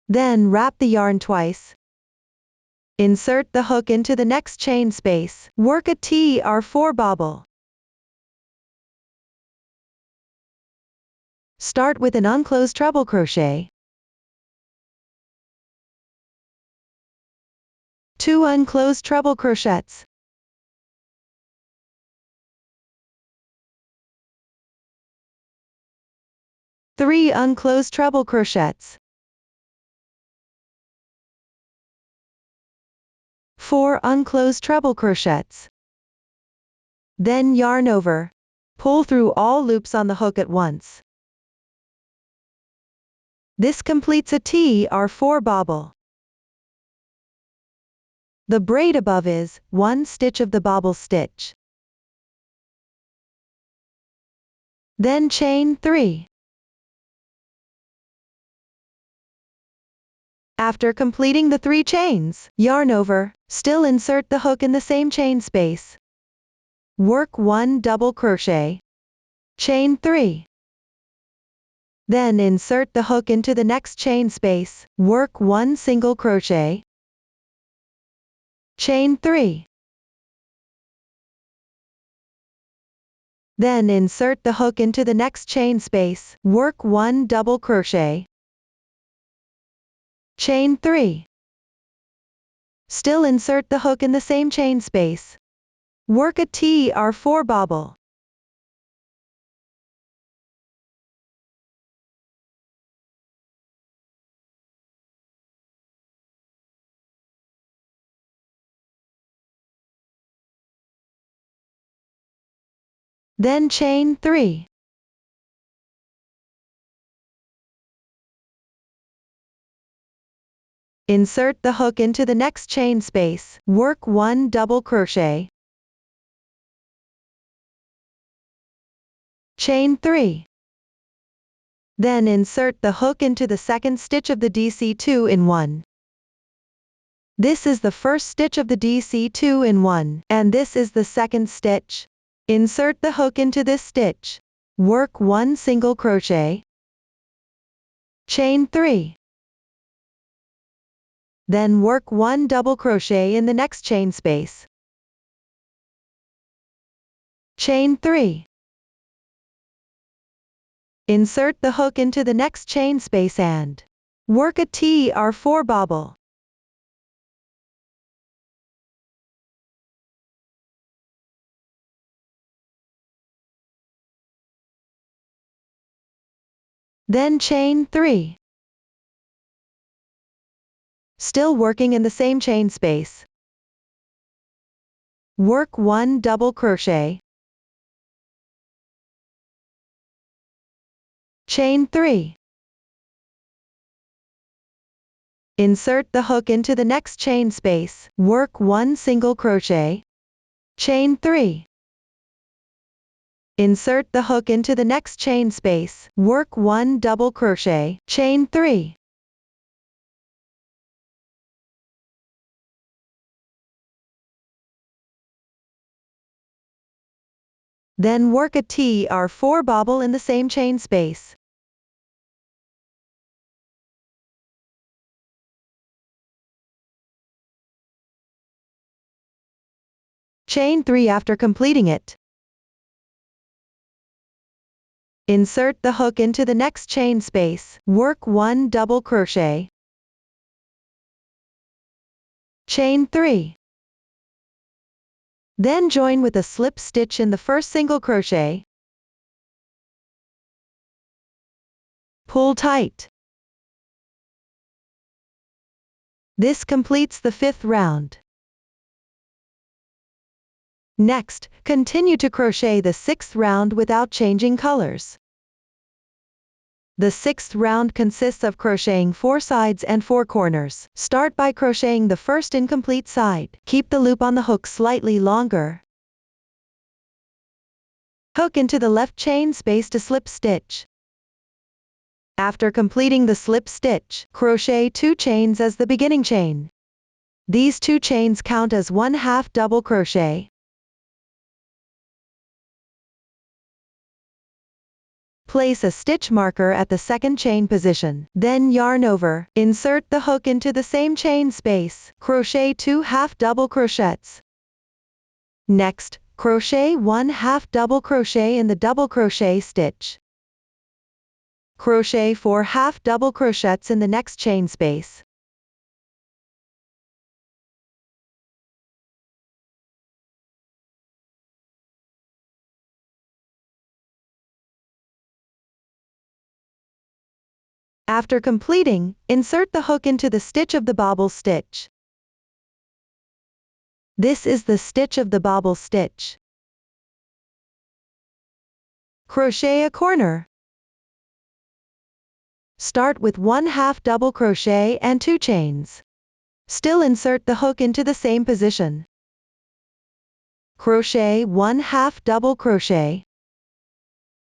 Then wrap the yarn twice. Insert the hook into the next chain space. Work a TR4 bobble. Start with an unclosed treble crochet. 2 unclosed treble crochets. 3 unclosed treble crochets. 4 unclosed treble crochets. Then yarn over. Pull through all loops on the hook at once. This completes a TR4 bobble. The braid above is 1 stitch of the bobble stitch. Then chain 3. After completing the 3 chains, yarn over, still insert the hook in the same chain space. Work 1 double crochet. Chain 3. Then insert the hook into the next chain space. Work 1 single crochet. Chain 3. Then insert the hook into the next chain space. Work 1 double crochet. Chain 3. Still insert the hook in the same chain space. Work a TR4 bobble. Then chain 3. Insert the hook into the next chain space. Work 1 double crochet. Chain 3. Then insert the hook into the second stitch of the DC2 in 1. This is the first stitch of the DC2 in 1, and this is the second stitch. Insert the hook into this stitch. Work 1 single crochet. Chain 3. Then work 1 double crochet in the next chain space. Chain 3. Insert the hook into the next chain space and work a TR4 bobble. Then chain 3. Still working in the same chain space. Work 1 double crochet. Chain 3. Insert the hook into the next chain space. Work 1 single crochet. Chain 3. Insert the hook into the next chain space. Work 1 double crochet. Chain 3. Then work a TR4 bobble in the same chain space. Chain 3 after completing it. Insert the hook into the next chain space. Work 1 double crochet. Chain 3. Then join with a slip stitch in the first single crochet. Pull tight. This completes the 5th round. Next, continue to crochet the 6th round without changing colors. The 6th round consists of crocheting 4 sides and 4 corners. Start by crocheting the first incomplete side. Keep the loop on the hook slightly longer. Hook into the left chain space to slip stitch. After completing the slip stitch, crochet 2 chains as the beginning chain. These 2 chains count as 1/2 double crochet. Place a stitch marker at the second chain position. Then yarn over, insert the hook into the same chain space, crochet 2 half double crochets. Next, crochet 1 half double crochet in the double crochet stitch. Crochet 4 half double crochets in the next chain space. After completing, insert the hook into the stitch of the bobble stitch. This is the stitch of the bobble stitch. Crochet a corner. Start with 1 half double crochet and 2 chains. Still insert the hook into the same position. Crochet 1 half double crochet.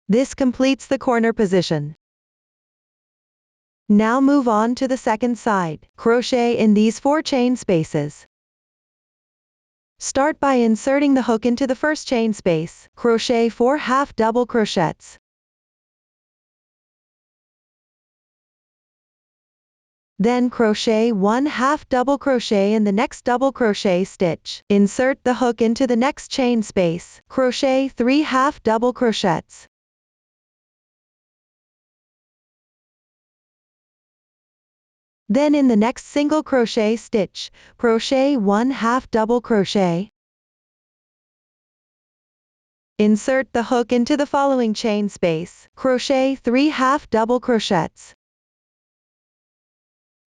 This completes the corner position. Now move on to the second side. Crochet in these 4 chain spaces. Start by inserting the hook into the first chain space. Crochet 4 half double crochets. Then crochet 1 half double crochet in the next double crochet stitch. Insert the hook into the next chain space. Crochet 3 half double crochets. Then in the next single crochet stitch, crochet 1 half double crochet. Insert the hook into the following chain space, crochet 3 half double crochets.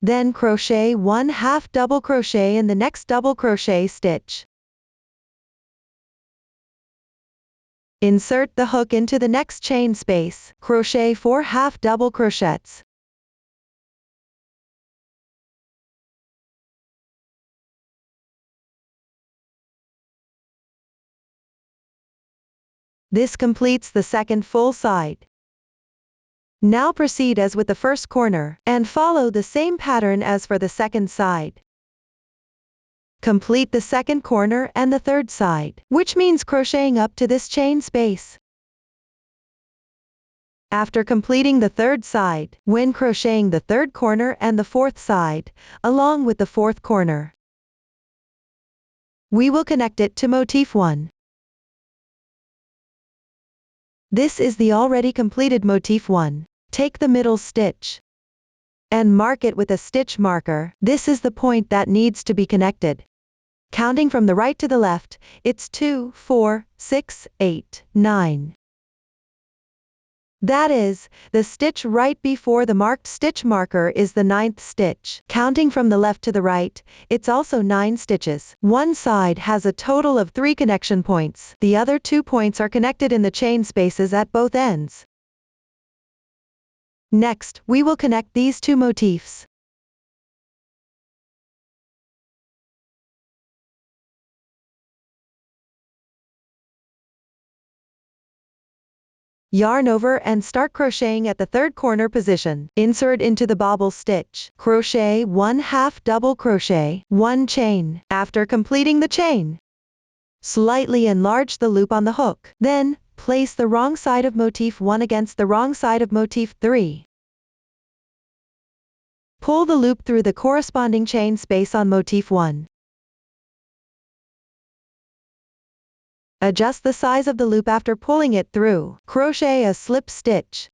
Then crochet 1 half double crochet in the next double crochet stitch. Insert the hook into the next chain space, crochet 4 half double crochets. This completes the second full side. Now proceed as with the first corner, and follow the same pattern as for the second side. Complete the second corner and the third side, which means crocheting up to this chain space. After completing the third side, when crocheting the third corner and the fourth side, along with the fourth corner, we will connect it to motif 1. This is the already completed motif 1. Take the middle stitch and mark it with a stitch marker. This is the point that needs to be connected. Counting from the right to the left, it's 2, 4, 6, 8, 9. That is, the stitch right before the marked stitch marker is the 9th stitch. Counting from the left to the right, it's also 9 stitches. One side has a total of 3 connection points. The other 2 points are connected in the chain spaces at both ends. Next, we will connect these 2 motifs. Yarn over and start crocheting at the third corner position. Insert into the bobble stitch. Crochet 1 half double crochet, 1 chain. After completing the chain, slightly enlarge the loop on the hook. Then, place the wrong side of motif 1 against the wrong side of motif 3. Pull the loop through the corresponding chain space on motif 1. Adjust the size of the loop after pulling it through. Crochet a slip stitch.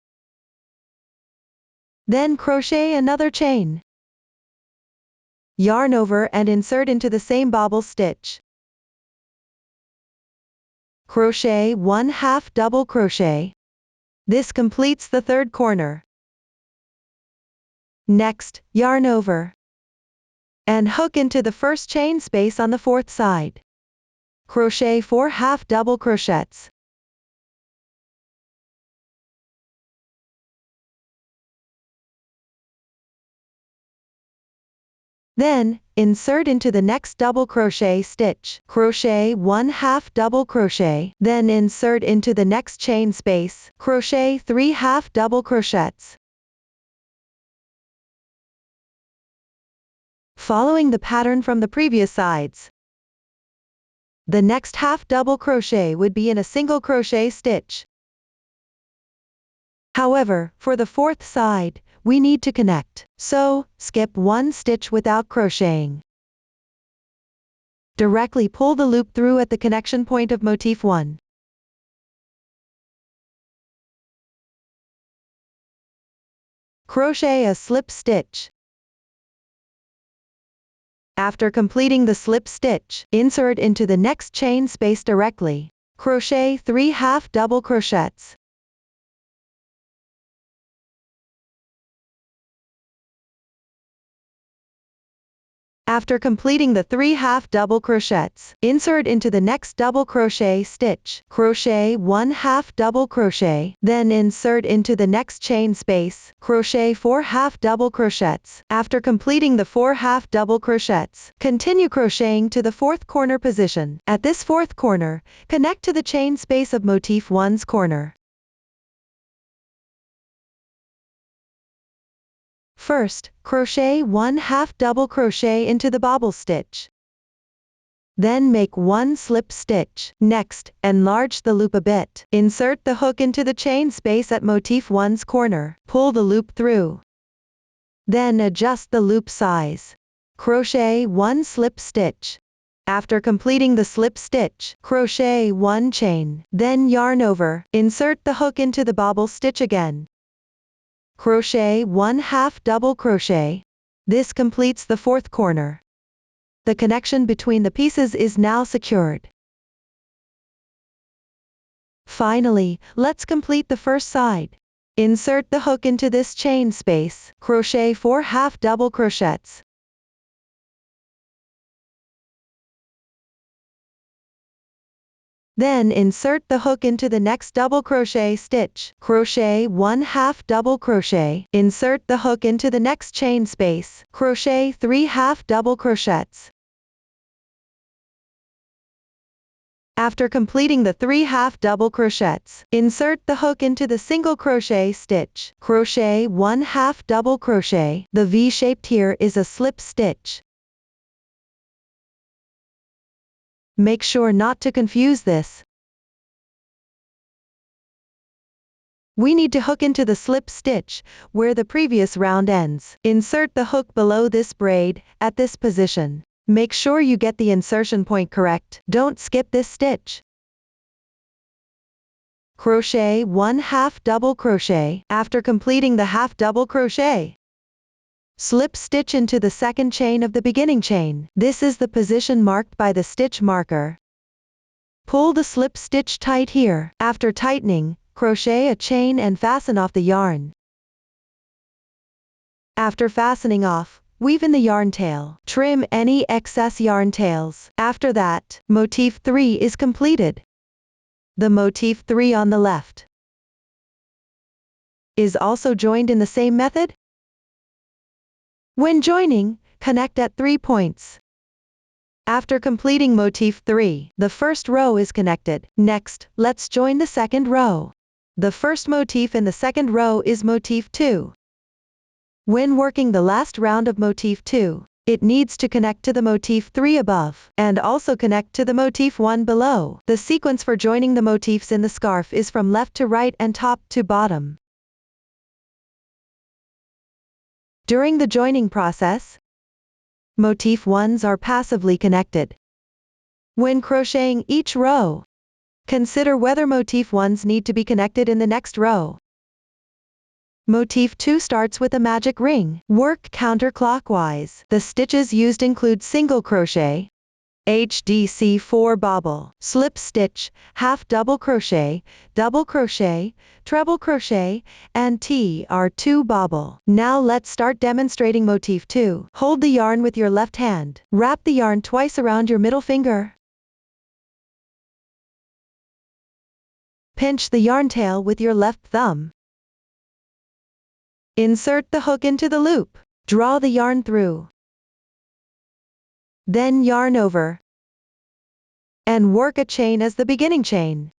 Then crochet another chain. Yarn over and insert into the same bobble stitch. Crochet 1 half double crochet. This completes the third corner. Next, yarn over. and hook into the first chain space on the fourth side. Crochet 4 half double crochets. Then, insert into the next double crochet stitch. Crochet 1 half double crochet. Then insert into the next chain space. Crochet 3 half double crochets. Following the pattern from the previous sides. The next half double crochet would be in a single crochet stitch. However, for the fourth side, we need to connect, so skip one stitch without crocheting. Directly pull the loop through at the connection point of motif 1. Crochet a slip stitch. After completing the slip stitch, insert into the next chain space directly. Crochet 3 half double crochets. After completing the 3 half double crochets, insert into the next double crochet stitch. Crochet 1 half double crochet. Then insert into the next chain space. Crochet 4 half double crochets. After completing the 4 half double crochets, continue crocheting to the fourth corner position. At this fourth corner, connect to the chain space of motif 1's corner. First, crochet 1 half double crochet into the bobble stitch. Then make one slip stitch. Next, enlarge the loop a bit. Insert the hook into the chain space at motif 1's corner. Pull the loop through. Then adjust the loop size. Crochet 1 slip stitch. After completing the slip stitch, crochet 1 chain. Then yarn over. Insert the hook into the bobble stitch again. Crochet 1 half double crochet. This completes the fourth corner. The connection between the pieces is now secured. Finally, let's complete the first side. Insert the hook into this chain space. Crochet 4 half double crochets. Then insert the hook into the next double crochet stitch. Crochet 1 half double crochet. Insert the hook into the next chain space. Crochet 3 half double crochets. After completing the 3 half double crochets, insert the hook into the single crochet stitch. Crochet 1 half double crochet. The V shaped here is a slip stitch. Make sure not to confuse this. We need to hook into the slip stitch, where the previous round ends. Insert the hook below this braid, at this position. Make sure you get the insertion point correct. Don't skip this stitch. Crochet 1 half double crochet. After completing the half double crochet, slip stitch into the second chain of the beginning chain. This is the position marked by the stitch marker. Pull the slip stitch tight here. After tightening, crochet a chain and fasten off the yarn. After fastening off, weave in the yarn tail. Trim any excess yarn tails. After that, motif 3 is completed. The motif 3 on the left is also joined in the same method. When joining, connect at 3 points. After completing motif 3, the first row is connected. Next, let's join the second row. The first motif in the second row is motif 2. When working the last round of motif 2, it needs to connect to the motif 3 above, and also connect to the motif 1 below. The sequence for joining the motifs in the scarf is from left to right and top to bottom. During the joining process, motif 1s are passively connected. When crocheting each row, consider whether motif 1s need to be connected in the next row. Motif 2 starts with a magic ring. Work counterclockwise. The stitches used include single crochet, HDC4 bobble, slip stitch, half double crochet, treble crochet, and TR2 bobble. Now let's start demonstrating motif 2. Hold the yarn with your left hand. Wrap the yarn twice around your middle finger. Pinch the yarn tail with your left thumb. Insert the hook into the loop. Draw the yarn through. Then yarn over. And work a chain as the beginning chain.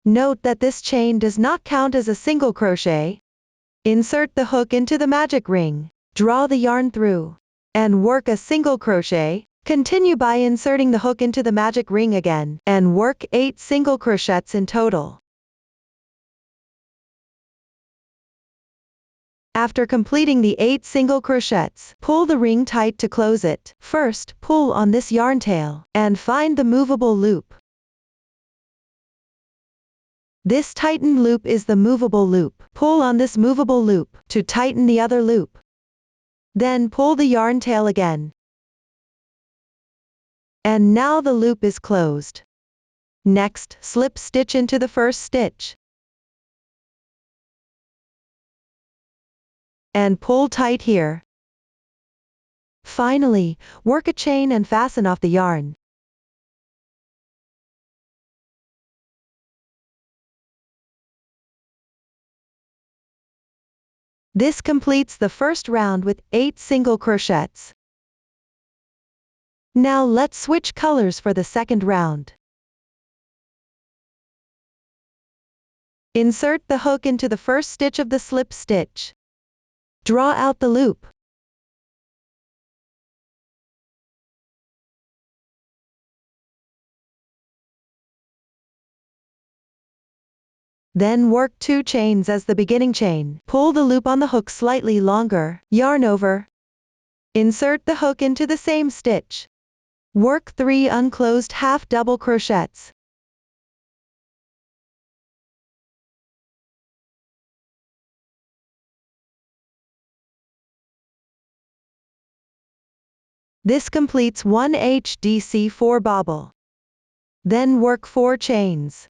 Note that this chain does not count as a single crochet. Insert the hook into the magic ring. Draw the yarn through. And work a single crochet. Continue by inserting the hook into the magic ring again, and work 8 single crochets in total. After completing the 8 single crochets, pull the ring tight to close it. First, pull on this yarn tail, and find the movable loop. This tightened loop is the movable loop. Pull on this movable loop, to tighten the other loop. Then pull the yarn tail again. And now the loop is closed. Next, slip stitch into the first stitch. And pull tight here. Finally, work a chain and fasten off the yarn. This completes the first round with 8 single crochets. Now let's switch colors for the second round. Insert the hook into the first stitch of the slip stitch. Draw out the loop. Then work 2 chains as the beginning chain. Pull the loop on the hook slightly longer. Yarn over. Insert the hook into the same stitch. Work 3 unclosed half double crochets. This completes one HDC4 bobble. Then work 4 chains.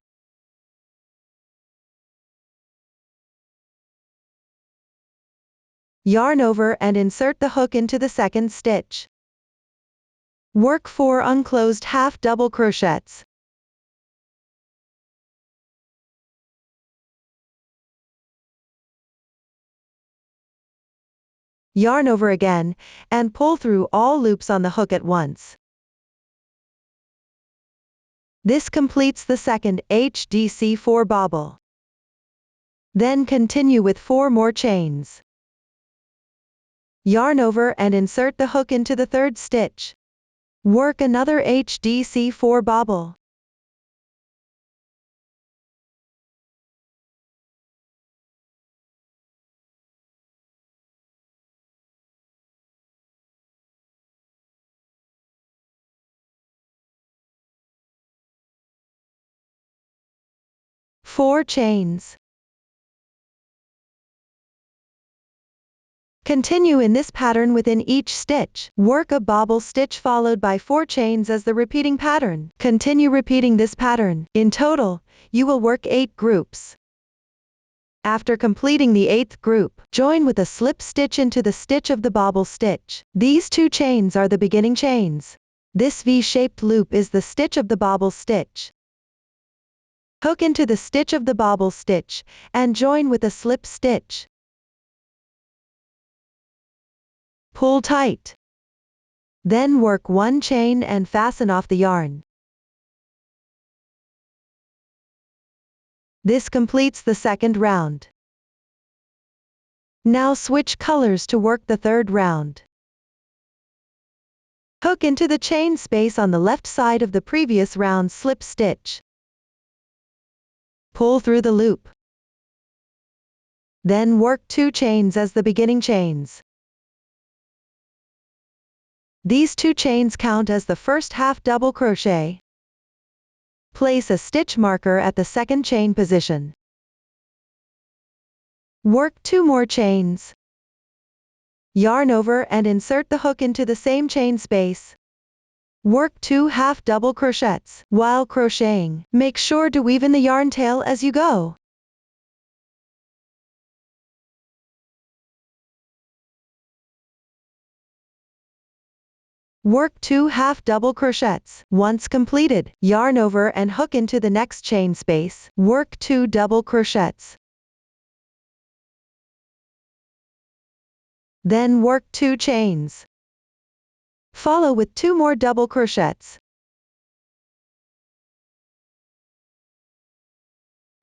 Yarn over and insert the hook into the second stitch. Work 4 unclosed half double crochets. Yarn over again, and pull through all loops on the hook at once. This completes the second HDC4 bobble. Then continue with 4 more chains. Yarn over and insert the hook into the third stitch. Work another HDC4 bobble. Four chains. Continue in this pattern within each stitch. Work a bobble stitch followed by 4 chains as the repeating pattern. Continue repeating this pattern. In total, you will work 8 groups. After completing the 8th group, join with a slip stitch into the stitch of the bobble stitch. These 2 chains are the beginning chains. This V-shaped loop is the stitch of the bobble stitch. Hook into the stitch of the bobble stitch, and join with a slip stitch. Pull tight. Then work 1 chain and fasten off the yarn. This completes the second round. Now switch colors to work the third round. Hook into the chain space on the left side of the previous round slip stitch. Pull through the loop. Then work 2 chains as the beginning chains. These 2 chains count as the first half double crochet. Place a stitch marker at the second chain position. Work 2 more chains. yarn over and insert the hook into the same chain space. Work 2 half double crochets. While crocheting, make sure to weave in the yarn tail as you go. Work 2 half double crochets. Once completed, yarn over and hook into the next chain space. Work 2 double crochets. Then work 2 chains. Follow with 2 more double crochets.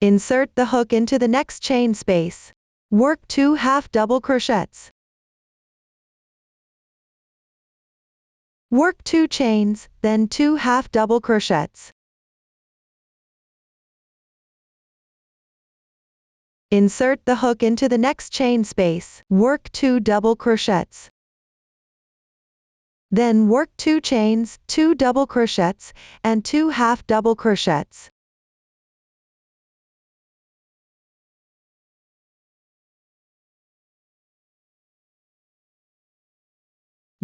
Insert the hook into the next chain space. Work 2 half double crochets. Work 2 chains, then 2 half double crochets. Insert the hook into the next chain space. Work 2 double crochets. Then work 2 chains, 2 double crochets, and 2 half double crochets.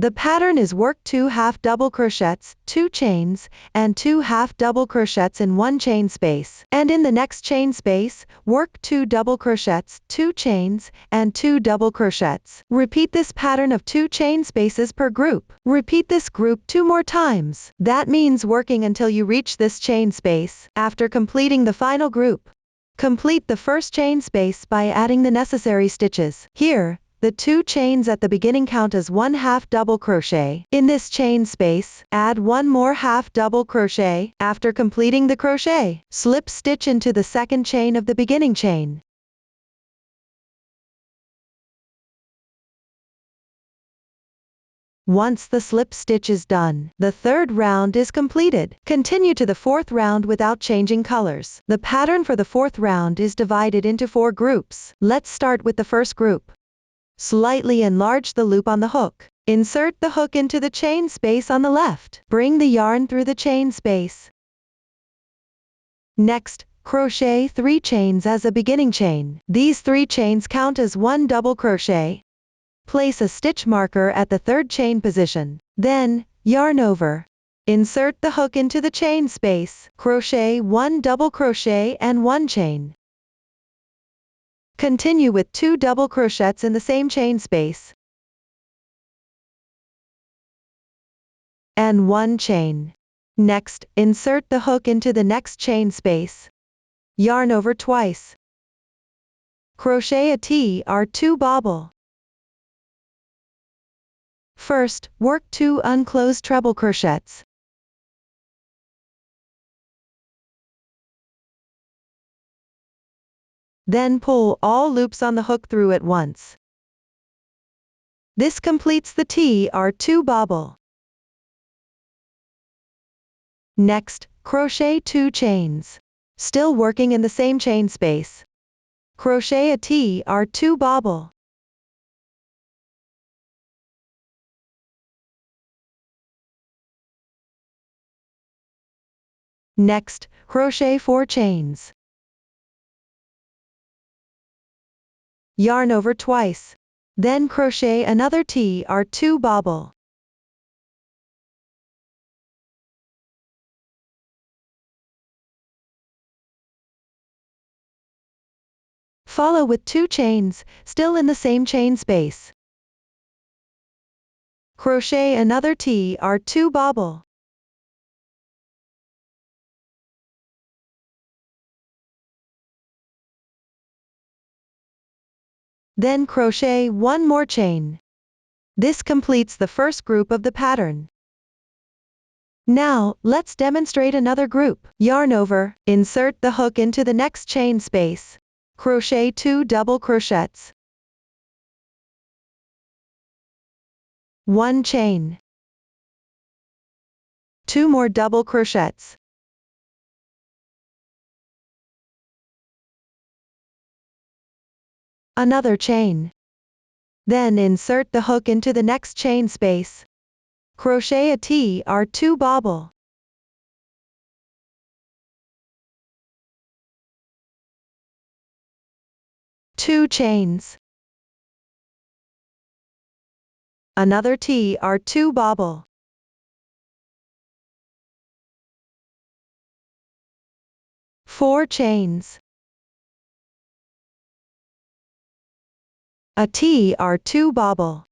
The pattern is work 2 half double crochets, 2 chains, and 2 half double crochets in one chain space. And in the next chain space, work 2 double crochets, 2 chains, and 2 double crochets. Repeat this pattern of 2 chain spaces per group. Repeat this group 2 more times. That means working until you reach this chain space. After completing the final group, complete the first chain space by adding the necessary stitches. Here, the 2 chains at the beginning count as 1 half double crochet. In this chain space, add 1 more half double crochet. After completing the crochet, slip stitch into the second chain of the beginning chain. Once the slip stitch is done, the third round is completed. Continue to the fourth round without changing colors. The pattern for the fourth round is divided into 4 groups. Let's start with the first group. Slightly enlarge the loop on the hook. Insert the hook into the chain space on the left. Bring the yarn through the chain space. Next, crochet 3 chains as a beginning chain. These 3 chains count as 1 double crochet. Place a stitch marker at the third chain position. Then, yarn over. Insert the hook into the chain space. Crochet 1 double crochet and 1 chain. Continue with 2 double crochets in the same chain space. And 1 chain. Next, insert the hook into the next chain space. Yarn over twice. Crochet a T2 bobble. First, work 2 unclosed treble crochets. Then pull all loops on the hook through at once. This completes the T2 bobble. Next, crochet 2 chains. Still working in the same chain space. Crochet a T2 bobble. Next, crochet 4 chains. Yarn over twice. Then crochet another T2 bobble. Follow with 2 chains, still in the same chain space. Crochet another T2 bobble. Then crochet 1 more chain. This completes the first group of the pattern. Now, let's demonstrate another group. Yarn over, insert the hook into the next chain space. Crochet 2 double crochets. 1 chain. 2 more double crochets. Another chain. Then insert the hook into the next chain space. Crochet a T2 bobble. Two chains. Another TR2 bobble. Four chains. A TR2 bobble.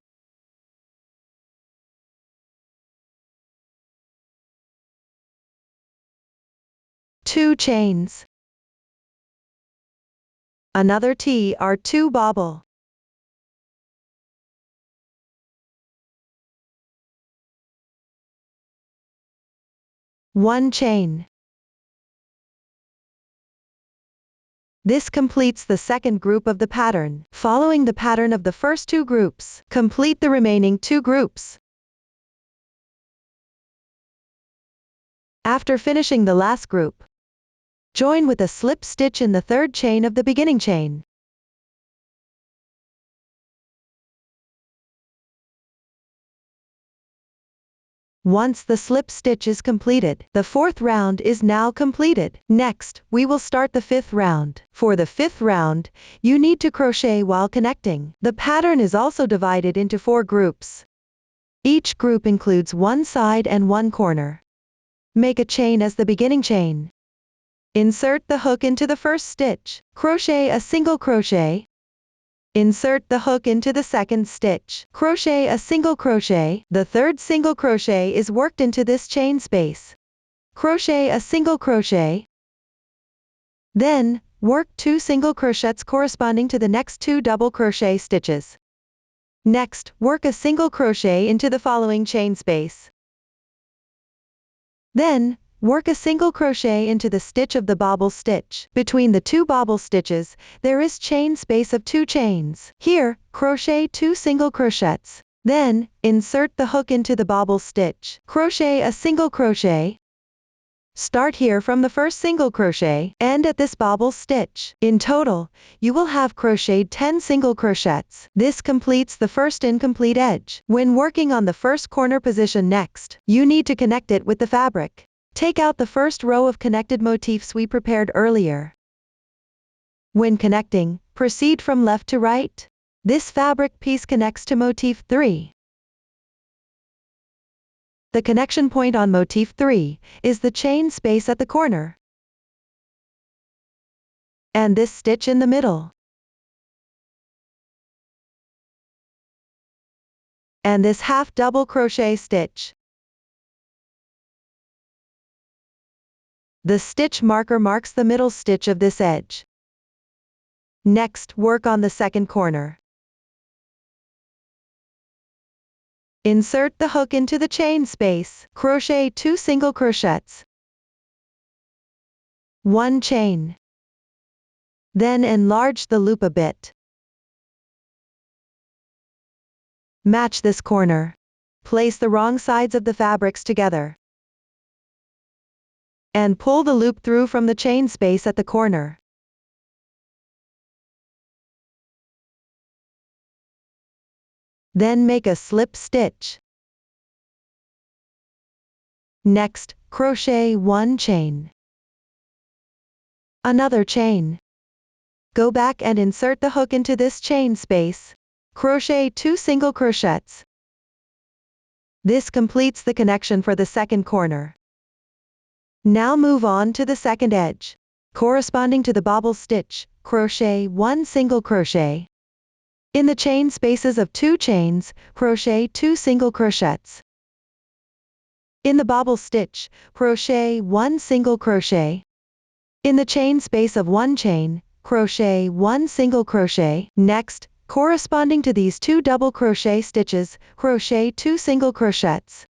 Two chains. Another TR2 bobble. One chain. This completes the second group of the pattern. Following the pattern of the first two groups, complete the remaining two groups. After finishing the last group, join with a slip stitch in the third chain of the beginning chain. Once the slip stitch is completed, the fourth round is now completed. Next, we will start the fifth round. For the fifth round, you need to crochet while connecting. The pattern is also divided into 4 groups. Each group includes one side and one corner. Make a chain as the beginning chain. Insert the hook into the first stitch. Crochet a single crochet. Insert the hook into the second stitch. Crochet a single crochet. The third single crochet is worked into this chain space. Crochet a single crochet. Then, work 2 single crochets corresponding to the next 2 double crochet stitches. Next, work a single crochet into the following chain space. Then, work a single crochet into the stitch of the bobble stitch. Between the 2 bobble stitches, there is chain space of 2 chains. Here, crochet 2 single crochets. Then, insert the hook into the bobble stitch. Crochet a single crochet. Start here from the first single crochet, end at this bobble stitch. In total, you will have crocheted 10 single crochets. This completes the first incomplete edge. When working on the first corner position next, you need to connect it with the fabric. Take out the first row of connected motifs we prepared earlier. When connecting, proceed from left to right. This fabric piece connects to motif 3. The connection point on motif 3 is the chain space at the corner. And this stitch in the middle. And this half double crochet stitch. The stitch marker marks the middle stitch of this edge. Next, work on the second corner. Insert the hook into the chain space. Crochet 2 single crochets. 1 chain. Then enlarge the loop a bit. Match this corner. Place the wrong sides of the fabrics together. And pull the loop through from the chain space at the corner. Then make a slip stitch. Next, crochet 1 chain. Another chain. Go back and insert the hook into this chain space. Crochet 2 single crochets. This completes the connection for the second corner. Now move on to the second edge. Corresponding to the bobble stitch, crochet 1 single crochet. In the chain spaces of 2 chains, crochet 2 single crochets. In the bobble stitch, crochet 1 single crochet. In the chain space of 1 chain, crochet 1 single crochet. Next, corresponding to these 2 double crochet stitches, crochet 2 single crochets.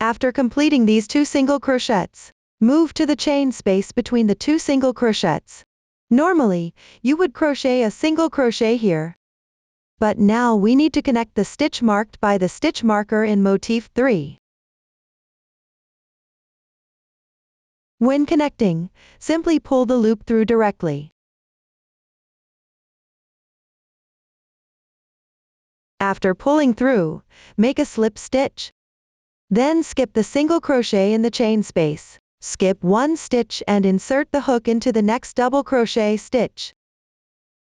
After completing these 2 single crochets, move to the chain space between the 2 single crochets. Normally, you would crochet a single crochet here. But now we need to connect the stitch marked by the stitch marker in motif 3. When connecting, simply pull the loop through directly. After pulling through, make a slip stitch. Then skip the single crochet in the chain space. Skip 1 stitch and insert the hook into the next double crochet stitch.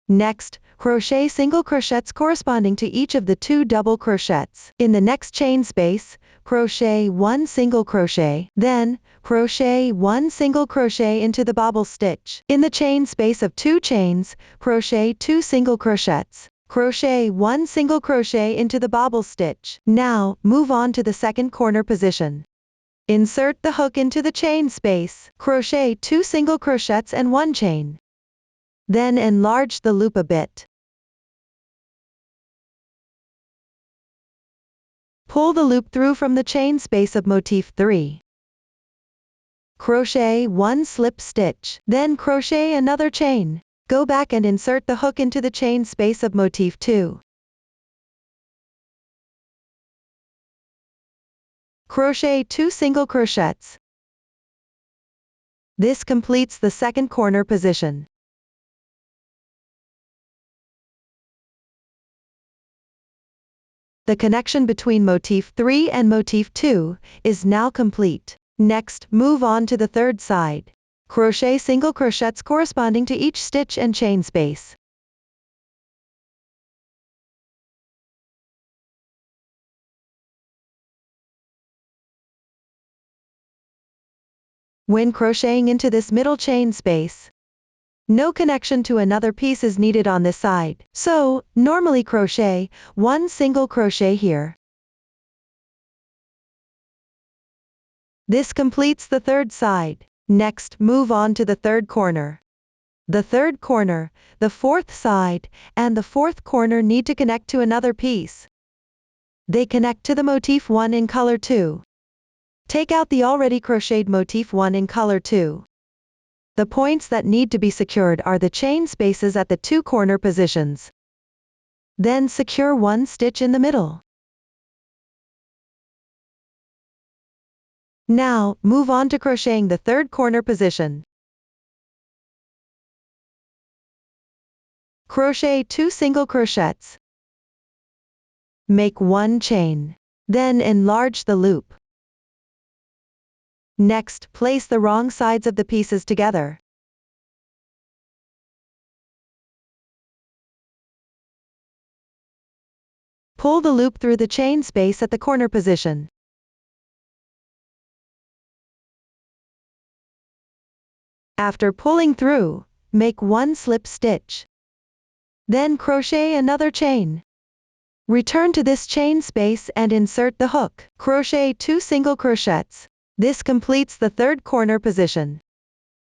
Next, crochet single crochets corresponding to each of the 2 double crochets. In the next chain space, crochet 1 single crochet, then crochet 1 single crochet into the bobble stitch. In the chain space of 2 chains, crochet 2 single crochets. Crochet 1 single crochet into the bobble stitch. Now, move on to the second corner position. Insert the hook into the chain space. Crochet 2 single crochets and 1 chain. Then enlarge the loop a bit. Pull the loop through from the chain space of motif 3. Crochet 1 slip stitch, then crochet another chain. Go back and insert the hook into the chain space of motif 2. Crochet 2 single crochets. This completes the second corner position. The connection between motif 3 and motif 2 is now complete. Next, move on to the third side. Crochet single crochets corresponding to each stitch and chain space. When crocheting into this middle chain space, no connection to another piece is needed on this side, so normally crochet 1 single crochet here. This completes the third side. Next, move on to the third corner. The third corner, the fourth side, and the fourth corner need to connect to another piece. They connect to the motif 1 in color 2. Take out the already crocheted motif 1 in color 2. The points that need to be secured are the chain spaces at the 2 corner positions. Then secure 1 stitch in the middle. Now, move on to crocheting the third corner position. Crochet 2 single crochets. Make 1 chain. Then enlarge the loop. Next, place the wrong sides of the pieces together. Pull the loop through the chain space at the corner position. After pulling through, make 1 slip stitch. Then crochet another chain. Return to this chain space and insert the hook. Crochet 2 single crochets. This completes the third corner position.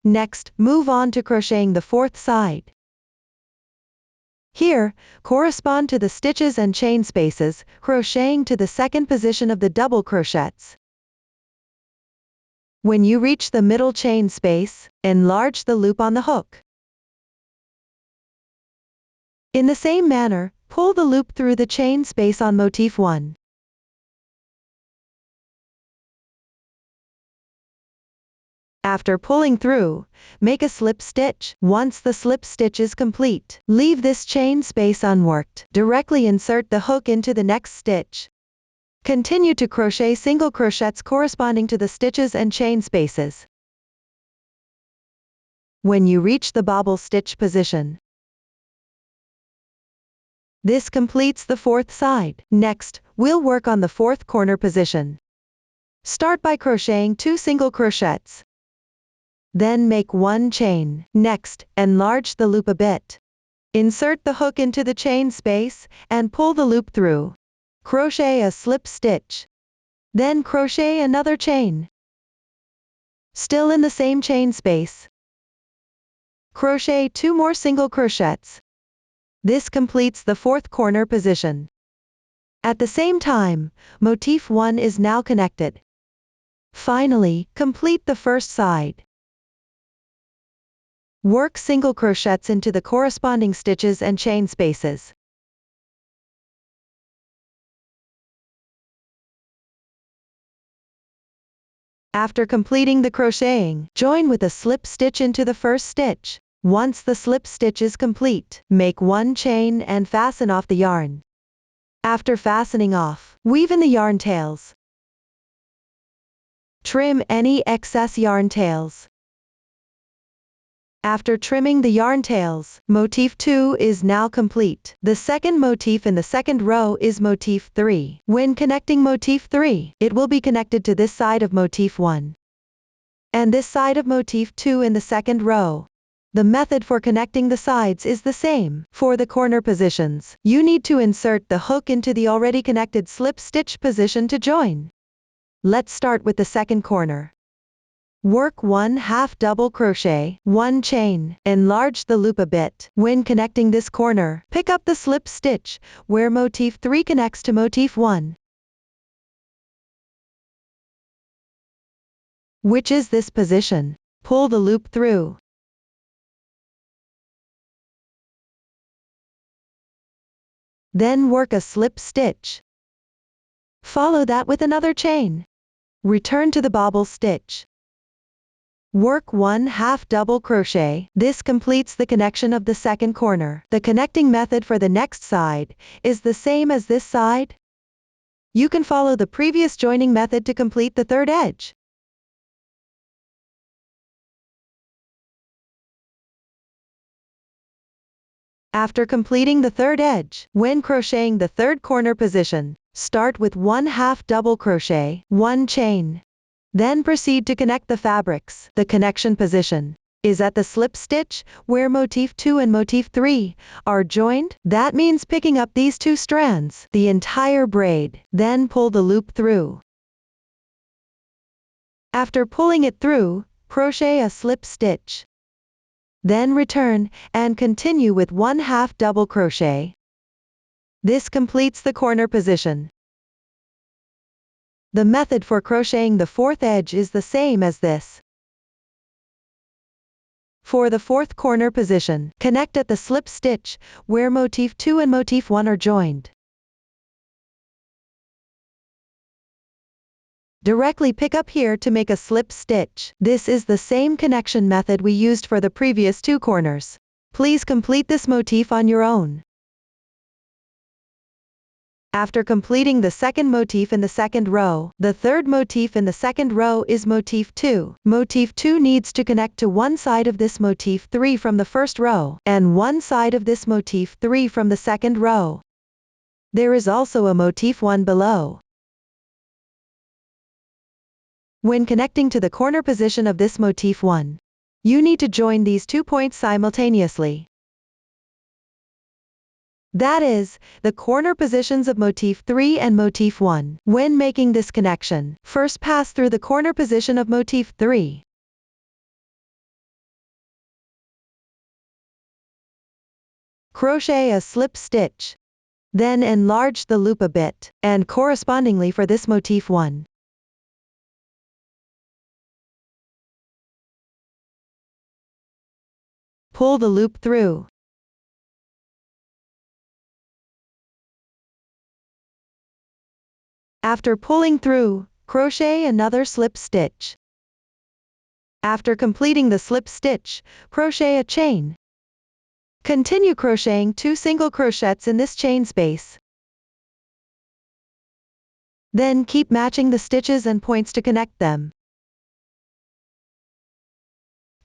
Next, move on to crocheting the fourth side. Here, correspond to the stitches and chain spaces, crocheting to the second position of the double crochets. When you reach the middle chain space, enlarge the loop on the hook. In the same manner, pull the loop through the chain space on motif 1. After pulling through, make a slip stitch. Once the slip stitch is complete, leave this chain space unworked. Directly insert the hook into the next stitch. Continue to crochet single crochets corresponding to the stitches and chain spaces. When you reach the bobble stitch position, this completes the fourth side. Next, we'll work on the fourth corner position. Start by crocheting 2 single crochets. Then make 1 chain. Next, enlarge the loop a bit. Insert the hook into the chain space and pull the loop through. Crochet a slip stitch. Then crochet another chain. Still in the same chain space. Crochet 2 more single crochets. This completes the fourth corner position. At the same time, motif 1 is now connected. Finally, complete the first side. Work single crochets into the corresponding stitches and chain spaces. After completing the crocheting, join with a slip stitch into the first stitch. Once the slip stitch is complete, make 1 chain and fasten off the yarn. After fastening off, weave in the yarn tails. Trim any excess yarn tails. After trimming the yarn tails, motif 2 is now complete. The second motif in the second row is motif 3. When connecting motif 3, it will be connected to this side of motif 1 and this side of motif 2 in the second row. The method for connecting the sides is the same. For the corner positions, you need to insert the hook into the already connected slip stitch position to join. Let's start with the second corner. Work 1/2 double crochet, 1 chain, enlarge the loop a bit. When connecting this corner, pick up the slip stitch, where motif 3 connects to motif 1, which is this position. Pull the loop through. Then work a slip stitch. Follow that with another chain. Return to the bobble stitch. Work 1/2 double crochet. This completes the connection of the second corner. The connecting method for the next side is the same as this side. You can follow the previous joining method to complete the third edge. After completing the third edge, when crocheting the third corner position, start with 1/2 double crochet, 1 chain. Then proceed to connect the fabrics. The connection position is at the slip stitch, where motif 2 and motif 3 are joined. That means picking up these 2 strands, the entire braid. Then pull the loop through. After pulling it through, crochet a slip stitch. Then return, and continue with 1/2 double crochet. This completes the corner position. The method for crocheting the fourth edge is the same as this. For the fourth corner position, connect at the slip stitch, where motif 2 and motif 1 are joined. Directly pick up here to make a slip stitch. This is the same connection method we used for the previous 2 corners. Please complete this motif on your own. After completing the second motif in the second row, the third motif in the second row is motif 2. Motif 2 needs to connect to one side of this motif 3 from the first row, and one side of this motif 3 from the second row. There is also a motif 1 below. When connecting to the corner position of this motif 1, you need to join these 2 points simultaneously. That is, the corner positions of motif 3 and motif 1. When making this connection, first pass through the corner position of motif 3. Crochet a slip stitch. Then enlarge the loop a bit, and correspondingly for this motif 1. Pull the loop through. After pulling through, crochet another slip stitch. After completing the slip stitch, crochet a chain. Continue crocheting 2 single crochets in this chain space. Then keep matching the stitches and points to connect them.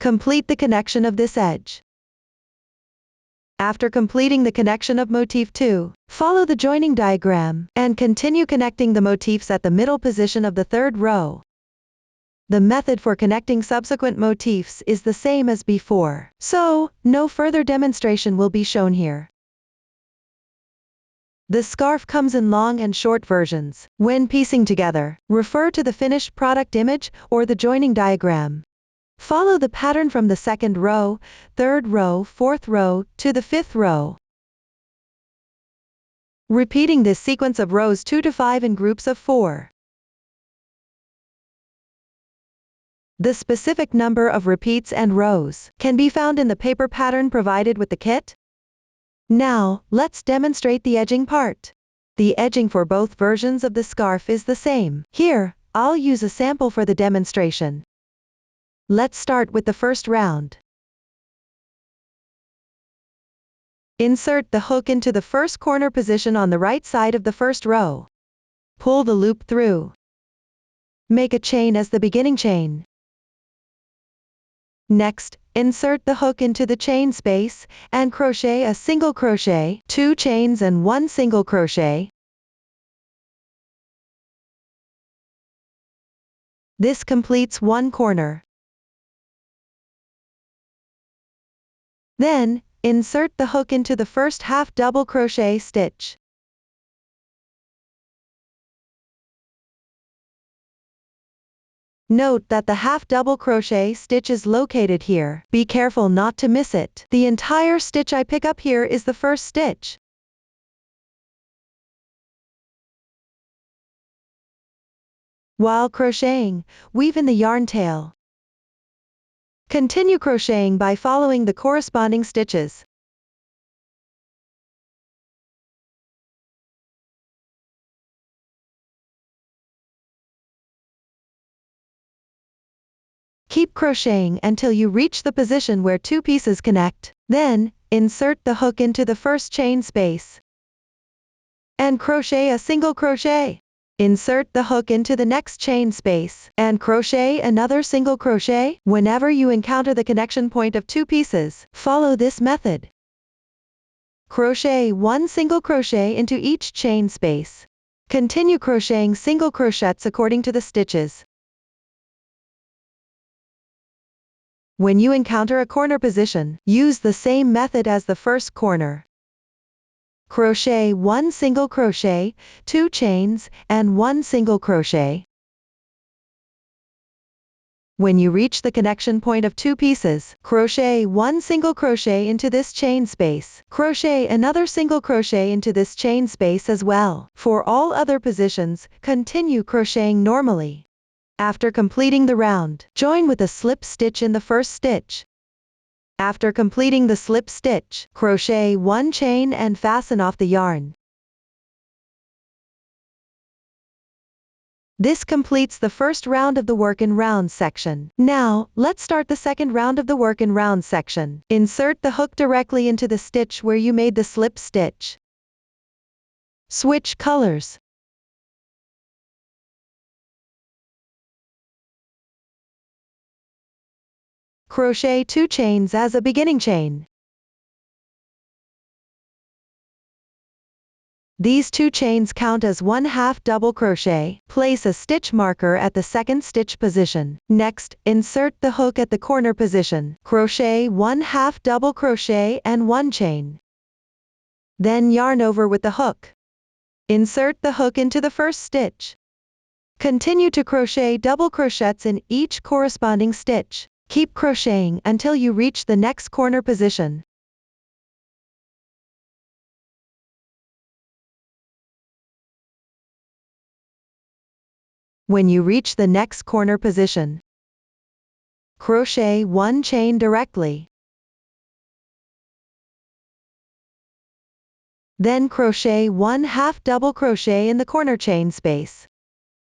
Complete the connection of this edge. After completing the connection of motif 2, follow the joining diagram, and continue connecting the motifs at the middle position of the third row. The method for connecting subsequent motifs is the same as before, so no further demonstration will be shown here. The scarf comes in long and short versions. When piecing together, refer to the finished product image or the joining diagram. Follow the pattern from the second row, third row, fourth row, to the fifth row. Repeating this sequence of rows 2 to 5 in groups of 4. The specific number of repeats and rows can be found in the paper pattern provided with the kit. Now, let's demonstrate the edging part. The edging for both versions of the scarf is the same. Here, I'll use a sample for the demonstration. Let's start with the first round. Insert the hook into the first corner position on the right side of the first row. Pull the loop through. Make a chain as the beginning chain. Next, insert the hook into the chain space, and crochet a single crochet, 2 chains and 1 single crochet. This completes one corner. Then, insert the hook into the first half double crochet stitch. Note that the half double crochet stitch is located here. Be careful not to miss it. The entire stitch I pick up here is the first stitch. While crocheting, weave in the yarn tail. Continue crocheting by following the corresponding stitches. Keep crocheting until you reach the position where 2 pieces connect. Then, insert the hook into the first chain space and crochet a single crochet. Insert the hook into the next chain space and crochet another single crochet. Whenever you encounter the connection point of 2 pieces, follow this method. Crochet 1 single crochet into each chain space. Continue crocheting single crochets according to the stitches. When you encounter a corner position, use the same method as the first corner. Crochet 1 single crochet, 2 chains, and 1 single crochet. When you reach the connection point of 2 pieces, crochet 1 single crochet into this chain space. Crochet another single crochet into this chain space as well. For all other positions, continue crocheting normally. After completing the round, join with a slip stitch in the first stitch. After completing the slip stitch, crochet 1 chain and fasten off the yarn. This completes the first round of the work in round section. Now, let's start the second round of the work in round section. Insert the hook directly into the stitch where you made the slip stitch. Switch colors. Crochet 2 chains as a beginning chain. These 2 chains count as 1/2 double crochet. Place a stitch marker at the second stitch position. Next, insert the hook at the corner position. Crochet 1/2 double crochet and 1 chain. Then yarn over with the hook. Insert the hook into the first stitch. Continue to crochet double crochets in each corresponding stitch. Keep crocheting until you reach the next corner position. When you reach the next corner position, crochet 1 chain directly. Then crochet 1/2 double crochet in the corner chain space.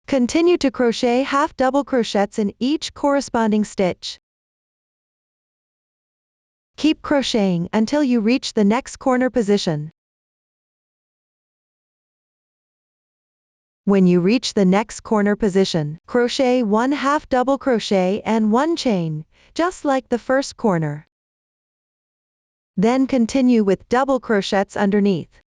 Continue to crochet half double crochets in each corresponding stitch. Keep crocheting until you reach the next corner position. When you reach the next corner position, crochet 1/2 double crochet and 1 chain, just like the first corner. Then continue with double crochets underneath.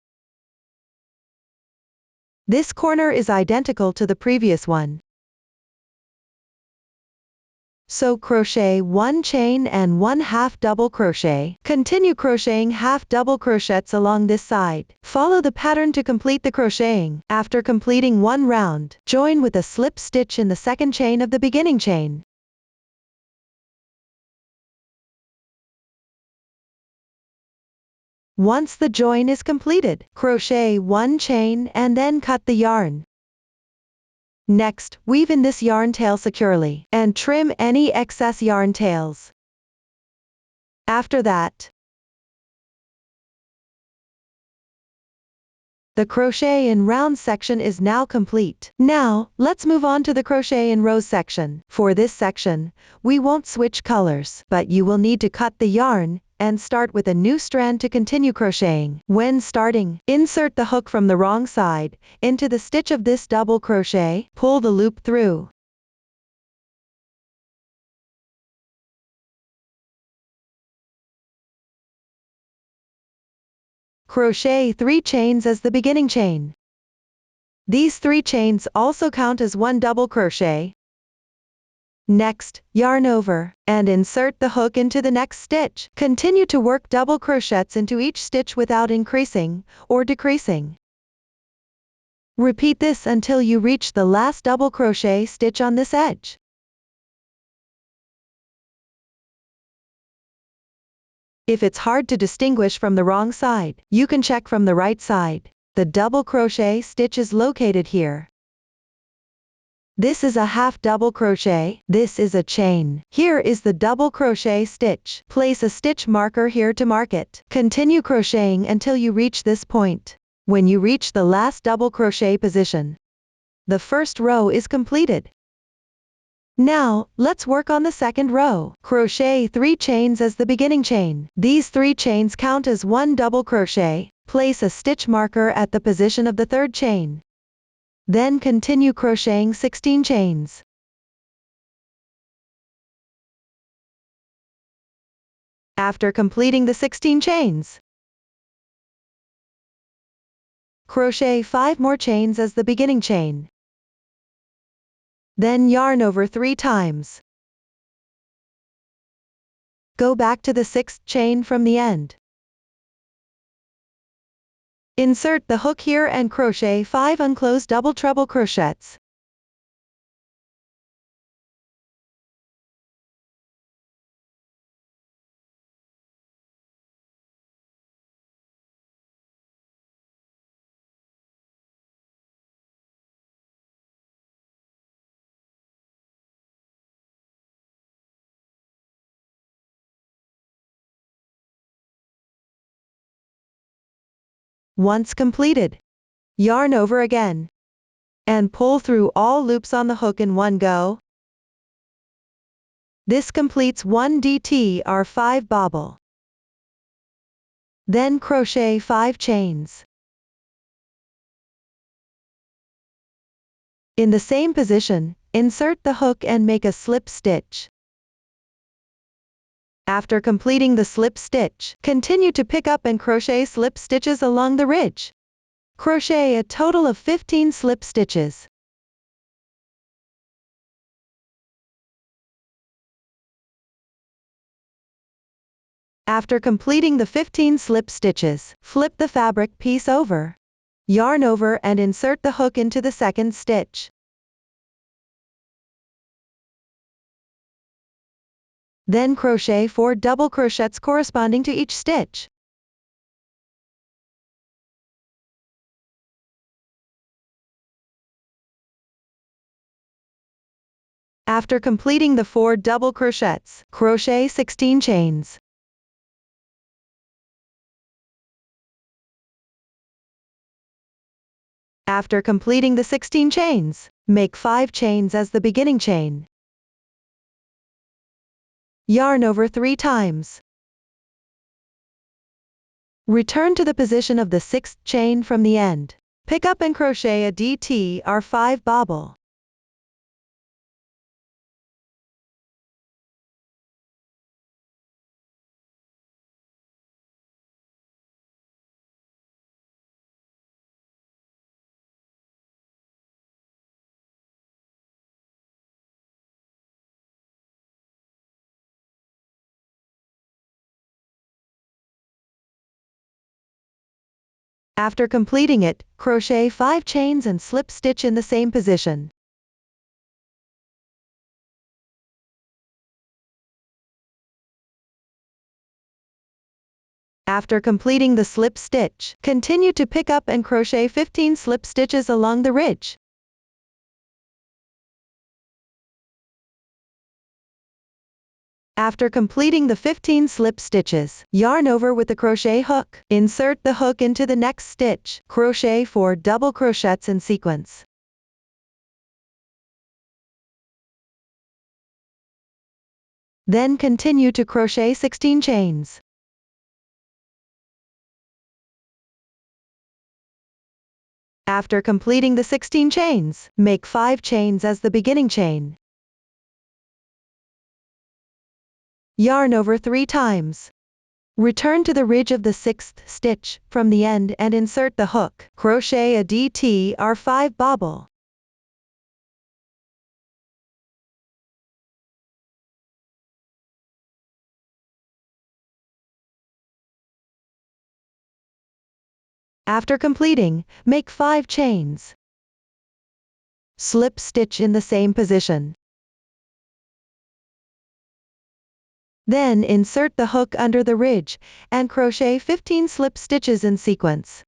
This corner is identical to the previous one. So crochet 1 chain and 1/2 double crochet. Continue crocheting half double crochets along this side. Follow the pattern to complete the crocheting. After completing one round, join with a slip stitch in the second chain of the beginning chain. Once the join is completed, crochet 1 chain and then cut the yarn. Next, weave in this yarn tail securely, and trim any excess yarn tails. After that, the crochet in round section is now complete. Now, let's move on to the crochet in rows section. For this section, we won't switch colors, but you will need to cut the yarn, and start with a new strand to continue crocheting. When starting, insert the hook from the wrong side, into the stitch of this double crochet, pull the loop through. Crochet 3 chains as the beginning chain. These 3 chains also count as one double crochet. Next, yarn over, and insert the hook into the next stitch. Continue to work double crochets into each stitch without increasing or decreasing. Repeat this until you reach the last double crochet stitch on this edge. If it's hard to distinguish from the wrong side, you can check from the right side. The double crochet stitch is located here. This is a half double crochet. This is a chain. Here is the double crochet stitch. Place a stitch marker here to mark it. Continue crocheting until you reach this point. When you reach the last double crochet position, the first row is completed. Now, let's work on the second row. Crochet 3 chains as the beginning chain. These 3 chains count as one double crochet. Place a stitch marker at the position of the third chain. Then continue crocheting 16 chains. After completing the 16 chains, crochet 5 more chains as the beginning chain. Then yarn over 3 times. Go back to the 6th chain from the end. Insert the hook here and crochet 5 unclosed double treble crochets. Once completed, yarn over again, and pull through all loops on the hook in one go. This completes one DTR5 bobble. Then crochet 5 chains. In the same position, insert the hook and make a slip stitch. After completing the slip stitch, continue to pick up and crochet slip stitches along the ridge. Crochet a total of 15 slip stitches. After completing the 15 slip stitches, flip the fabric piece over. Yarn over and insert the hook into the second stitch. Then crochet 4 double crochets corresponding to each stitch. After completing the 4 double crochets, crochet 16 chains. After completing the 16 chains, make 5 chains as the beginning chain. Yarn over 3 times. Return to the position of the 6th chain from the end. Pick up and crochet a DTR5 bobble. After completing it, crochet 5 chains and slip stitch in the same position. After completing the slip stitch, continue to pick up and crochet 15 slip stitches along the ridge. After completing the 15 slip stitches, yarn over with the crochet hook. Insert the hook into the next stitch. Crochet 4 double crochets in sequence. Then continue to crochet 16 chains. After completing the 16 chains, make 5 chains as the beginning chain. Yarn over 3 times. Return to the ridge of the 6th stitch from the end and insert the hook. Crochet a DTR5 bobble. After completing, make 5 chains. Slip stitch in the same position. Then insert the hook under the ridge, and crochet 15 slip stitches in sequence.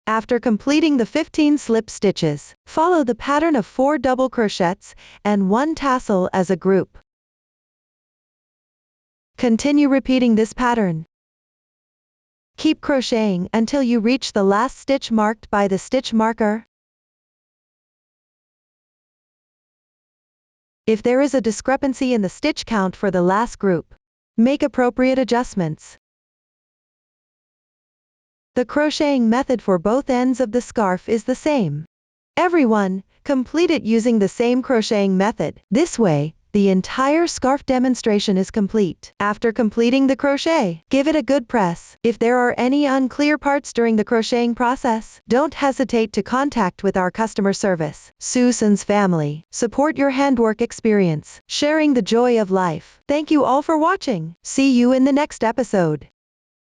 After completing the 15 slip stitches, follow the pattern of 4 double crochets and 1 tassel as a group. Continue repeating this pattern. Keep crocheting until you reach the last stitch marked by the stitch marker. If there is a discrepancy in the stitch count for the last group, make appropriate adjustments. The crocheting method for both ends of the scarf is the same. Everyone, complete it using the same crocheting method. This way, the entire scarf demonstration is complete. After completing the crochet, give it a good press. If there are any unclear parts during the crocheting process, don't hesitate to contact with our customer service. Susan's family. Support your handwork experience, sharing the joy of life. Thank you all for watching. See you in the next episode.